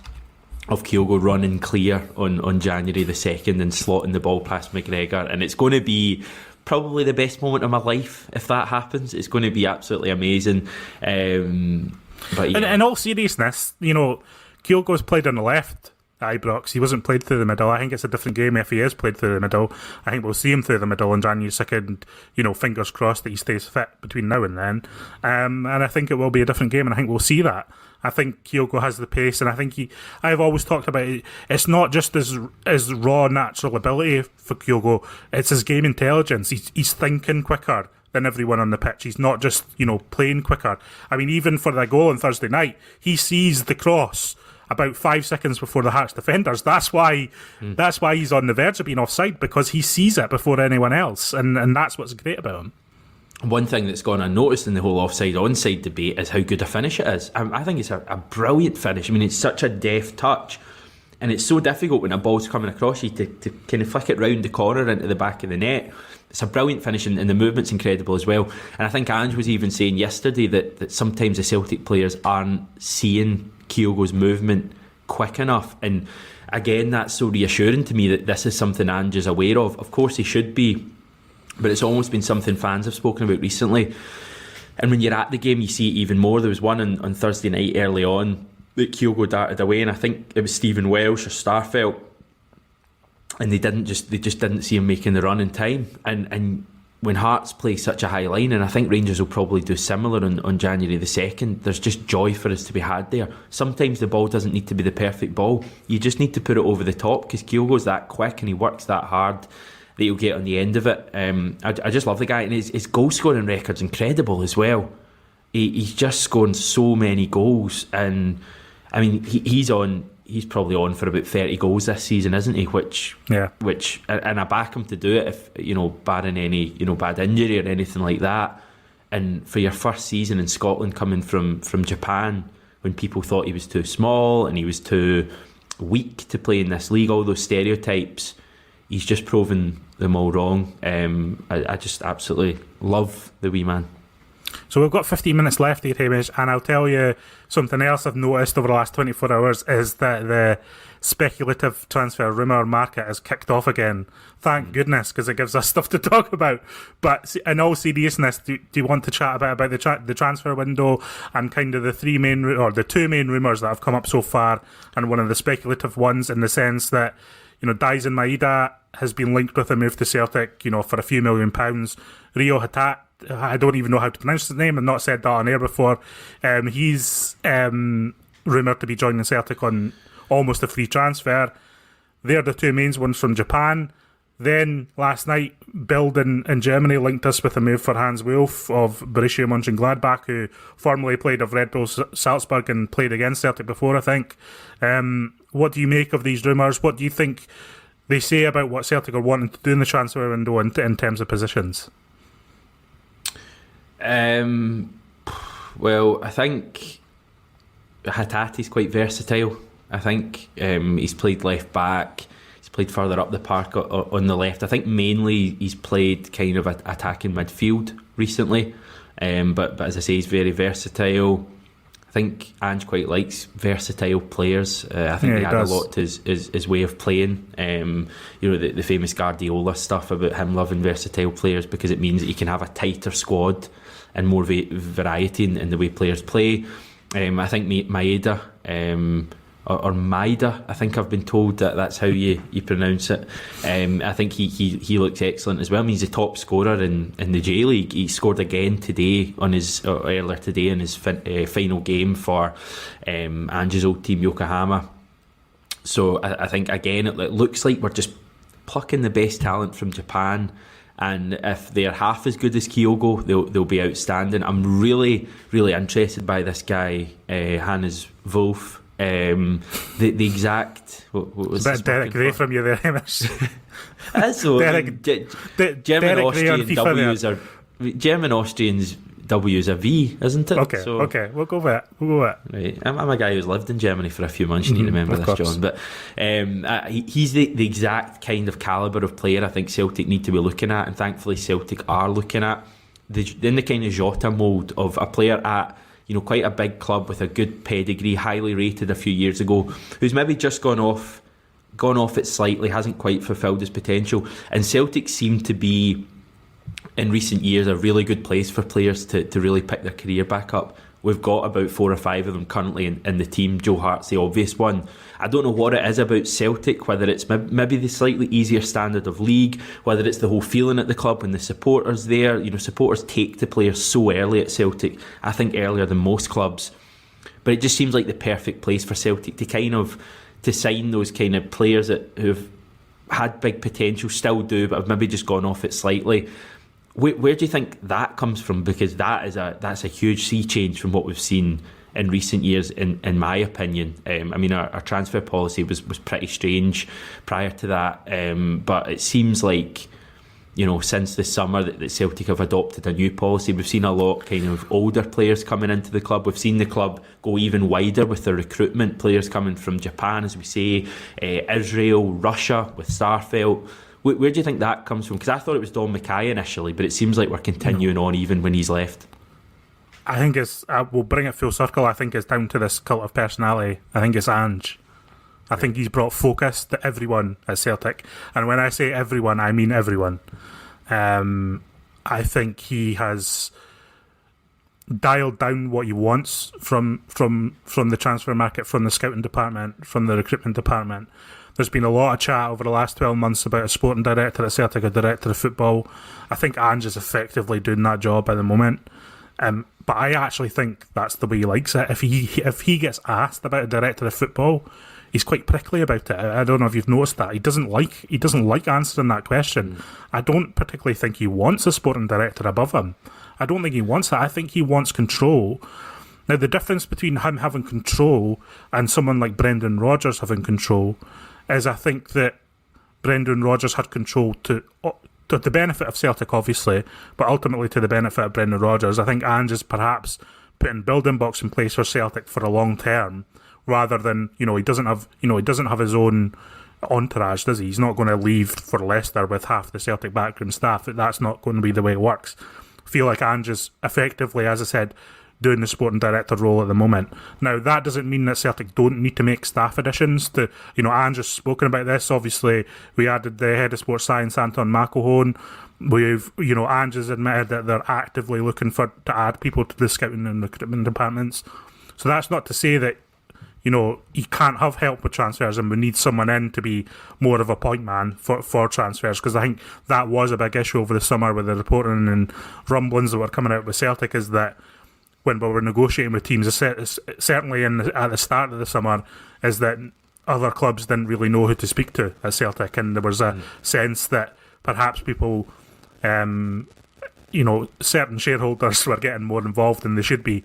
of Kyogo running clear on January the 2nd and slotting the ball past McGregor, and it's going to be probably the best moment of my life if that happens. It's going to be absolutely amazing. But yeah. In all seriousness, Kyogo's played on the left at Ibrox. He wasn't played through the middle. I think it's a different game if he is played through the middle. I think we'll see him through the middle on January 2nd. Fingers crossed that he stays fit between now and then. And I think it will be a different game, and I think we'll see that. I think Kyogo has the pace, and I think I've always talked about it. It's not just his raw natural ability for Kyogo, it's his game intelligence. He's thinking quicker than everyone on the pitch. He's not just, playing quicker. I mean, even for the goal on Thursday night, he sees the cross about 5 seconds before the Hearts defenders. That's why he's on the verge of being offside, because he sees it before anyone else, and that's what's great about him. One thing that's gone unnoticed in the whole offside-onside debate is how good a finish it is. I think it's a brilliant finish. I mean, it's such a deft touch, and it's so difficult when a ball's coming across you to kind of flick it round the corner into the back of the net. It's a brilliant finish, and the movement's incredible as well. And I think Ange was even saying yesterday that sometimes the Celtic players aren't seeing Kyogo's movement quick enough. And again, that's so reassuring to me that this is something Ange is aware of. Of course he should be, but it's almost been something fans have spoken about recently. And when you're at the game, you see it even more. There was one on Thursday night early on that Kyogo darted away, and I think it was Stephen Welsh or Starfelt, and they just didn't see him making the run in time. And when Hearts play such a high line, and I think Rangers will probably do similar on January the 2nd, there's just joy for us to be had there. Sometimes the ball doesn't need to be the perfect ball. You just need to put it over the top, because Kyogo's that quick and he works that hard that he'll get on the end of it. I just love the guy, and his goal scoring record's incredible as well. He's just scoring so many goals, and I mean he's on he's probably on for about 30 goals this season, isn't he? Which and I back him to do it if, barring any, bad injury or anything like that. And for your first season in Scotland, coming from Japan, when people thought he was too small and he was too weak to play in this league, all those stereotypes, he's just proven them all wrong. I just absolutely love the wee man. So we've got 15 minutes left here, Hamish, and I'll tell you something else I've noticed over the last 24 hours is that the speculative transfer rumour market has kicked off again. Thank goodness, because it gives us stuff to talk about. But in all seriousness, do you want to chat about the transfer window and kind of the two main rumours that have come up so far, and one of the speculative ones in the sense that, Daisen Maeda has been linked with a move to Celtic, for a few £1 million. Rio Hatat, I don't even know how to pronounce his name. I've not said that on air before. He's rumoured to be joining Celtic on almost a free transfer. They're the two main ones from Japan. Then last night, Bild in Germany linked us with a move for Hans Wolf of Borussia Mönchengladbach, who formerly played of Red Bull Salzburg and played against Celtic before, I think. What do you make of these rumours? What do you think they say about what Celtic are wanting to do in the transfer window in terms of positions? Well, I think Hatati's quite versatile. I think he's played left back. He's played further up the park on the left. I think mainly he's played kind of attacking midfield recently. But as I say, he's very versatile. I think Ange quite likes versatile players. I think he had a lot to his way of playing. The famous Guardiola stuff about him loving versatile players because it means that he can have a tighter squad and more variety in the way players play. I think Maeda, or Maeda, I think I've been told that's how you pronounce it. I think he looks excellent as well. I mean, he's a top scorer in the J League. He scored again today earlier today in his final game for Ange's old team Yokohama. So I think again it looks like we're just plucking the best talent from Japan. And if they're half as good as Kyogo, they'll be outstanding. I'm really, really interested by this guy, Hannes Wolf. The exact what was a bit Derek Ray from you there, Hamish. So German Austrians W's a V, isn't it? Okay, we'll go with it. Right. I'm a guy who's lived in Germany for a few months. You need to remember this, John. But he's the exact kind of calibre of player I think Celtic need to be looking at, and thankfully Celtic are looking at. In the kind of Jota mould of a player at quite a big club with a good pedigree, highly rated a few years ago, who's maybe just gone off it slightly, hasn't quite fulfilled his potential. And Celtic seem to be, in recent years, a really good place for players to really pick their career back up. We've got about 4 or 5 of them currently in the team. Joe Hart's the obvious one. I don't know what it is about Celtic, whether it's maybe the slightly easier standard of league, whether it's the whole feeling at the club when the supporters there. Supporters take to players so early at Celtic, I think earlier than most clubs. But it just seems like the perfect place for Celtic to sign those kind of players who've had big potential, still do, but have maybe just gone off it slightly. Where do you think that comes from? Because that's a huge sea change from what we've seen in recent years, in my opinion. Our transfer policy was pretty strange prior to that, but it seems like since the summer that Celtic have adopted a new policy. We've seen a lot kind of older players coming into the club. We've seen the club go even wider with the recruitment, players coming from Japan, as we say, Israel, Russia with Starfelt. Where do you think that comes from? Because I thought it was Don Mackay initially, but it seems like we're continuing on even when he's left. I think we'll bring it full circle. I think it's down to this cult of personality. I think it's Ange. I think he's brought focus to everyone at Celtic. And when I say everyone, I mean everyone. I think he has dialed down what he wants from the transfer market, from the scouting department, from the recruitment department. There's been a lot of chat over the last 12 months about a sporting director at Celtic, a director of football. I think Ange is effectively doing that job at the moment. But I actually think that's the way he likes it. If he gets asked about a director of football, he's quite prickly about it. I don't know if you've noticed that. He doesn't like answering that question. I don't particularly think he wants a sporting director above him. I don't think he wants that. I think he wants control. Now, the difference between him having control and someone like Brendan Rodgers having control is, I think that Brendan Rodgers had control to the benefit of Celtic, obviously, but ultimately to the benefit of Brendan Rodgers. I think Ange is perhaps putting building blocks in place for Celtic for a long term, rather than, he doesn't have his own entourage, does he? He's not going to leave for Leicester with half the Celtic background staff. That's not going to be the way it works. I feel like Ange is effectively, as I said, doing the sporting director role at the moment. Now, that doesn't mean that Celtic don't need to make staff additions. Ange has spoken about this. Obviously, we added the head of sports science, Anton McElhone. Ange has admitted that they're actively looking to add people to the scouting and recruitment departments. So that's not to say that, you can't have help with transfers, and we need someone in to be more of a point man for transfers, because I think that was a big issue over the summer with the reporting and rumblings that were coming out with Celtic, is that when we were negotiating with teams, certainly at the start of the summer, is that other clubs didn't really know who to speak to at Celtic, and there was a sense that perhaps people, certain shareholders were getting more involved than they should be.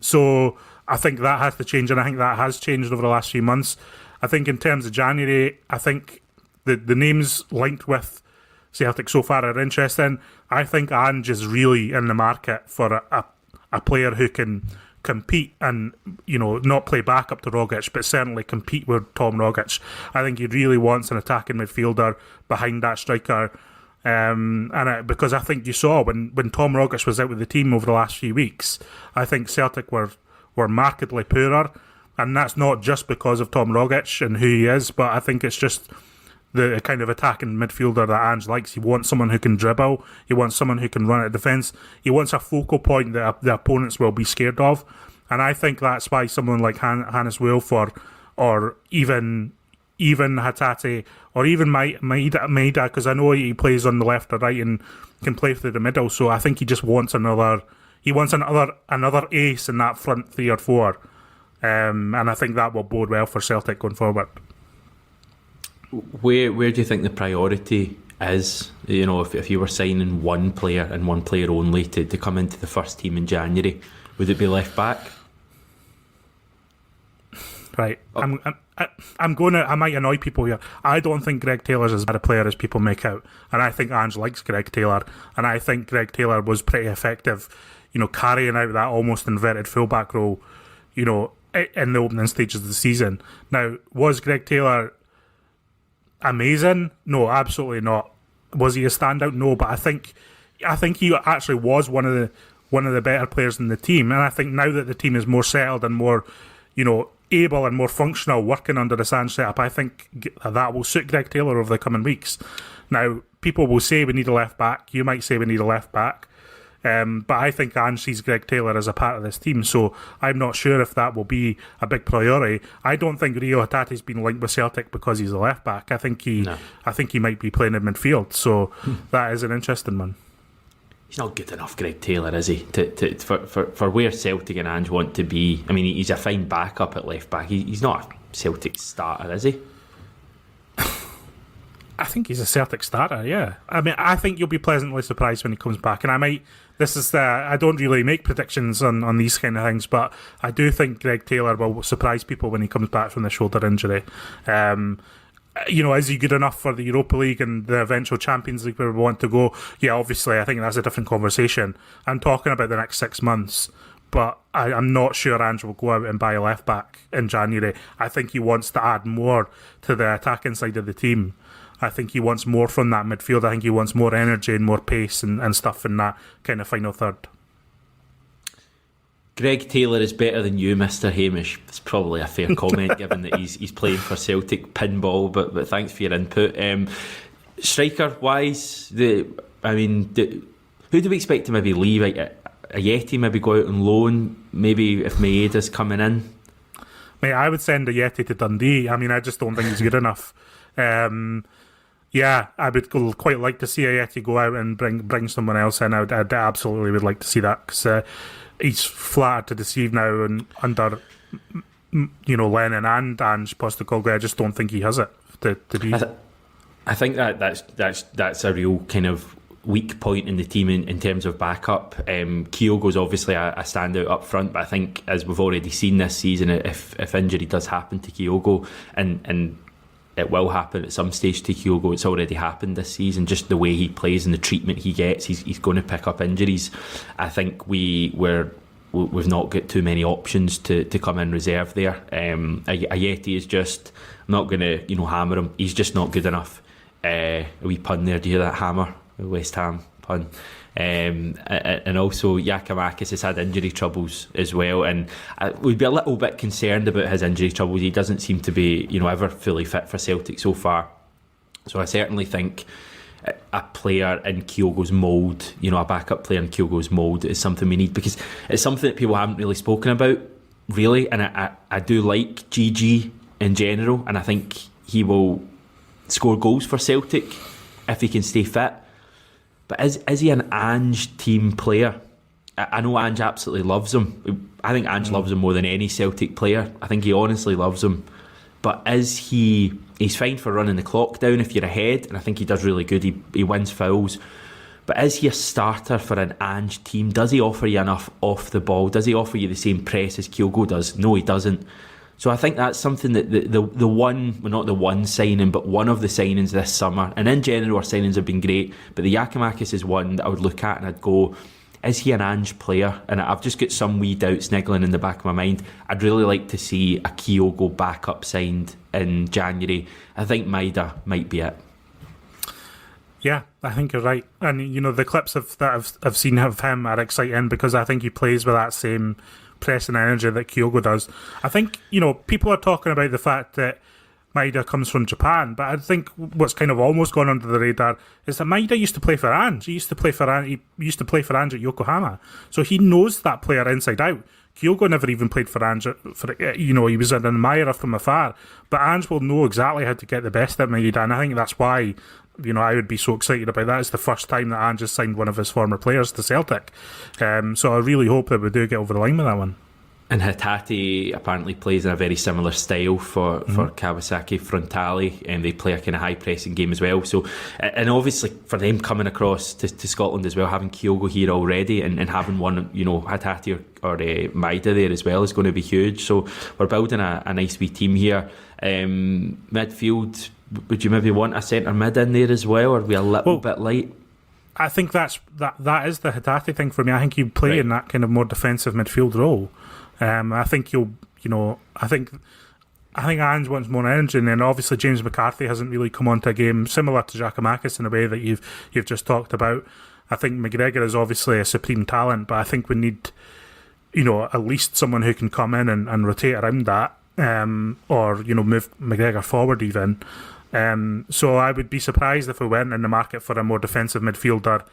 So I think that has to change, and I think that has changed over the last few months. I think in terms of January, I think the names linked with Celtic so far are interesting. I think Ange is really in the market for a player who can compete and, not play back up to Rogic, but certainly compete with Tom Rogic. I think he really wants an attacking midfielder behind that striker. Because I think you saw when Tom Rogic was out with the team over the last few weeks, I think Celtic were markedly poorer, and that's not just because of Tom Rogic and who he is, but I think it's just the kind of attacking midfielder that Ange likes. He wants someone who can dribble. He wants someone who can run at defence. He wants a focal point that the opponents will be scared of. And I think that's why someone like Hannes Wolf or even Hatate or even Maida, because I know he plays on the left or right and can play through the middle. So I think he just wants another ace in that front 3 or 4. And I think that will bode well for Celtic going forward. Where do you think the priority is? If you were signing one player and one player only to come into the first team in January, would it be left back? Right. Oh. I might annoy people here. I don't think Greg Taylor's as bad a player as people make out, and I think Ange likes Greg Taylor, and I think Greg Taylor was pretty effective, carrying out that almost inverted fullback role, in the opening stages of the season. Now, was Greg Taylor amazing? No, absolutely not. Was he a standout? No, but I think he actually was one of the better players in the team, and I think now that the team is more settled and more, able and more functional, working under the Ange setup, I think that will suit Greg Taylor over the coming weeks. Now, people will say we need a left back. You might say we need a left back. But I think Ange sees Greg Taylor as a part of this team, so I'm not sure if that will be a big priority. I don't think Rio Hatate's been linked with Celtic because he's a left back. I think he might be playing in midfield, so that is an interesting one. He's not good enough, Greg Taylor, is he? For where Celtic and Ange want to be. I mean, he's a fine backup at left back. He's not a Celtic starter, is he? I think he's a Celtic starter, yeah. I mean, I think you'll be pleasantly surprised when he comes back. And I don't really make predictions on these kind of things, but I do think Greg Taylor will surprise people when he comes back from the shoulder injury. Is he good enough for the Europa League and the eventual Champions League where we want to go? Yeah, obviously, I think that's a different conversation. I'm talking about the next 6 months, but I'm not sure Ange will go out and buy a left back in January. I think he wants to add more to the attacking side of the team. I think he wants more from that midfield. I think he wants more energy and more pace and stuff in that kind of final third. Greg Taylor is better than you, Mr. Hamish. It's probably a fair comment given that he's playing for Celtic pinball, but thanks for your input. Striker wise, who do we expect to maybe leave? A Yeti maybe go out on loan, maybe if Maeda's coming in? Mate, I would send a Yeti to Dundee. I mean, I just don't think he's good enough. Yeah, I would quite like to see a Yeti go out and bring someone else in. I absolutely would like to see that, because he's flattered to deceive now, and under Lennon and Ange Postecoglou, I just don't think he has it to be. I think that's a real kind of weak point in the team in terms of backup. Kyogo's obviously a standout up front, but I think, as we've already seen this season, if injury does happen to Kyogo, and it will happen at some stage to Kyogo, it's already happened this season, just the way he plays and the treatment he gets, he's going to pick up injuries. I think we've not got too many options to come in reserve there. Ayeti is just, I'm not going to hammer him, he's just not good enough. A wee pun there, do you hear that hammer? West Ham pun. And also Giakoumakis has had injury troubles as well, and we'd be a little bit concerned about his injury troubles. He doesn't seem to be ever fully fit for Celtic so far, so I certainly think a player in Kyogo's mould, a backup player in Kyogo's mould, is something we need, because it's something that people haven't really spoken about really, and I do like GG in general, and I think he will score goals for Celtic if he can stay fit. But is he an Ange team player? I know Ange absolutely loves him. I think Ange loves him more than any Celtic player. I think he honestly loves him. But he's fine for running the clock down if you're ahead, and I think he does really good. He wins fouls. But is he a starter for an Ange team? Does he offer you enough off the ball? Does he offer you the same press as Kyogo does? No, he doesn't. So I think that's something that the one, well, not the one signing, but one of the signings this summer, and in general our signings have been great, but the Giakoumakis is one that I would look at and I'd go, is he an Ange player? And I've just got some wee doubts niggling in the back of my mind. I'd really like to see a Kyogo backup signed in January. I think Maida might be it. Yeah, I think you're right. And the clips that I've seen of him are exciting, because I think he plays with that same pressing energy that Kyogo does. I think, people are talking about the fact that Maida comes from Japan, but I think what's kind of almost gone under the radar is that Maida used to play for Ange. He used to play for Ange at Yokohama, so he knows that player inside out. Kyogo never even played for Ange. He was an admirer from afar, but Ange will know exactly how to get the best out of Maida, and I think that's why I would be so excited about that. It's the first time that Ange has signed one of his former players to Celtic. So I really hope that we do get over the line with that one. And Hatate apparently plays in a very similar style for Kawasaki Frontale, and they play a kind of high pressing game as well. So, and obviously for them coming across to Scotland as well, having Kyogo here already and having one, Hatate or Maida there as well is going to be huge. So we're building a nice wee team here. Midfield, would you maybe want a centre mid in there as well, or are we a little bit light? I think that is the Hatate thing for me. I think you play in that kind of more defensive midfield role. I think I think Ange wants more energy, and then obviously James McCarthy hasn't really come onto a game similar to Giakoumakis in a way that you've just talked about. I think McGregor is obviously a supreme talent, but I think we need at least someone who can come in and rotate around that, or move McGregor forward even. So I would be surprised if we went in the market for a more defensive midfielder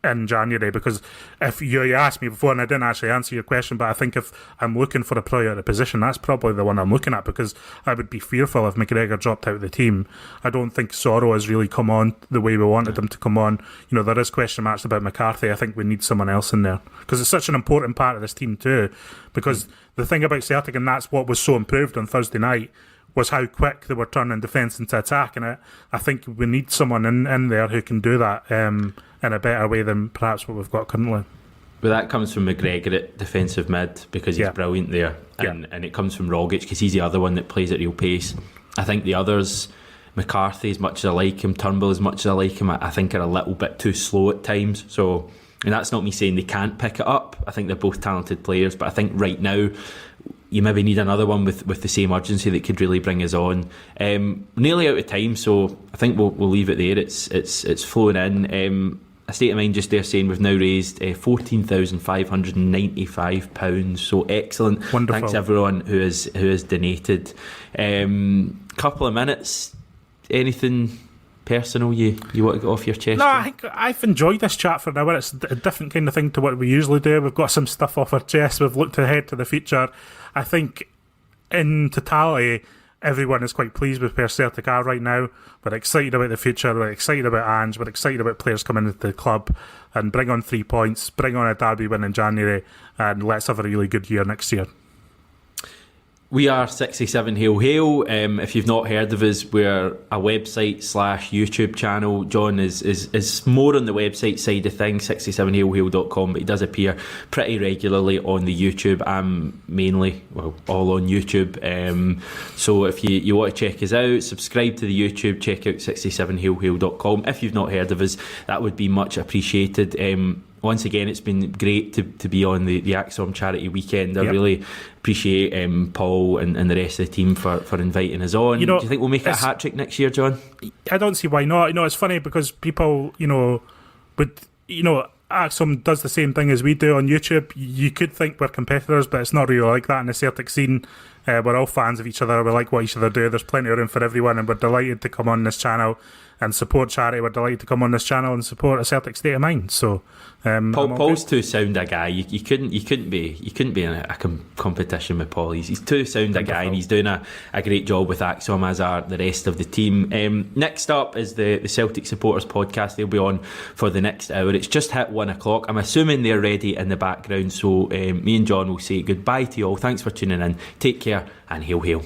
in January, because if you asked me before and I didn't actually answer your question, but I think if I'm looking for a priority position, that's probably the one I'm looking at, because I would be fearful if McGregor dropped out of the team. I don't think Soro has really come on the way we wanted him to come on. There is question marks about McCarthy. I think we need someone else in there, because it's such an important part of this team too, because the thing about Celtic, and that's what was so improved on Thursday night, was how quick they were turning defence into attack, and I think we need someone in there who can do that in a better way than perhaps what we've got currently. But that comes from McGregor at defensive mid, because he's brilliant there, and it comes from Rogic because he's the other one that plays at real pace. I think the others, McCarthy, as much as I like him, Turnbull, as much as I like him, I think are a little bit too slow at times. So, and that's not me saying they can't pick it up. I think they're both talented players, but I think right now you maybe need another one with the same urgency that could really bring us on. Nearly out of time, so I think we'll leave it there. It's flowing in. A state of mind just there saying we've now raised £14,595. So excellent. Wonderful. Thanks everyone who has donated. Couple of minutes. Anything personal you want to get off your chest? No, I think I've enjoyed this chat for an hour. It's a different kind of thing to what we usually do. We've got some stuff off our chest. We've looked ahead to the future. I think in totality, everyone is quite pleased with where Celtic are right now. We're excited about the future. We're excited about Ange. We're excited about players coming into the club, and bring on 3 points, bring on a derby win in January, and let's have a really good year next year. We are 67 Hail Hail. If you've not heard of us, we're a website / YouTube channel. John is more on the website side of things, 67hailhail.com, but he does appear pretty regularly on the YouTube. I'm mainly, all on YouTube. So if you want to check us out, subscribe to the YouTube, check out 67hailhail.com. If you've not heard of us, that would be much appreciated. Once again, it's been great to be on the ACSOM Charity Weekend. I really appreciate Paul and the rest of the team for inviting us on. Do you think we'll make it a hat-trick next year, John? I don't see why not. It's funny because people, ACSOM does the same thing as we do on YouTube. You could think we're competitors, but it's not really like that in the Celtic scene. We're all fans of each other. We like what each other do. There's plenty of room for everyone, and we're delighted to come on this channel and support charity. We're delighted to come on this channel and support a Celtic State of Mind. So, Paul's too sound a guy. You couldn't be in a competition with Paul. He's too sound a guy, and he's doing a great job with ACSOM, as are the rest of the team. Next up is the Celtic Supporters Podcast. They'll be on for the next hour. It's just hit 1 o'clock. I'm assuming they're ready in the background. So me and John will say goodbye to you all. Thanks for tuning in. Take care and hail hail.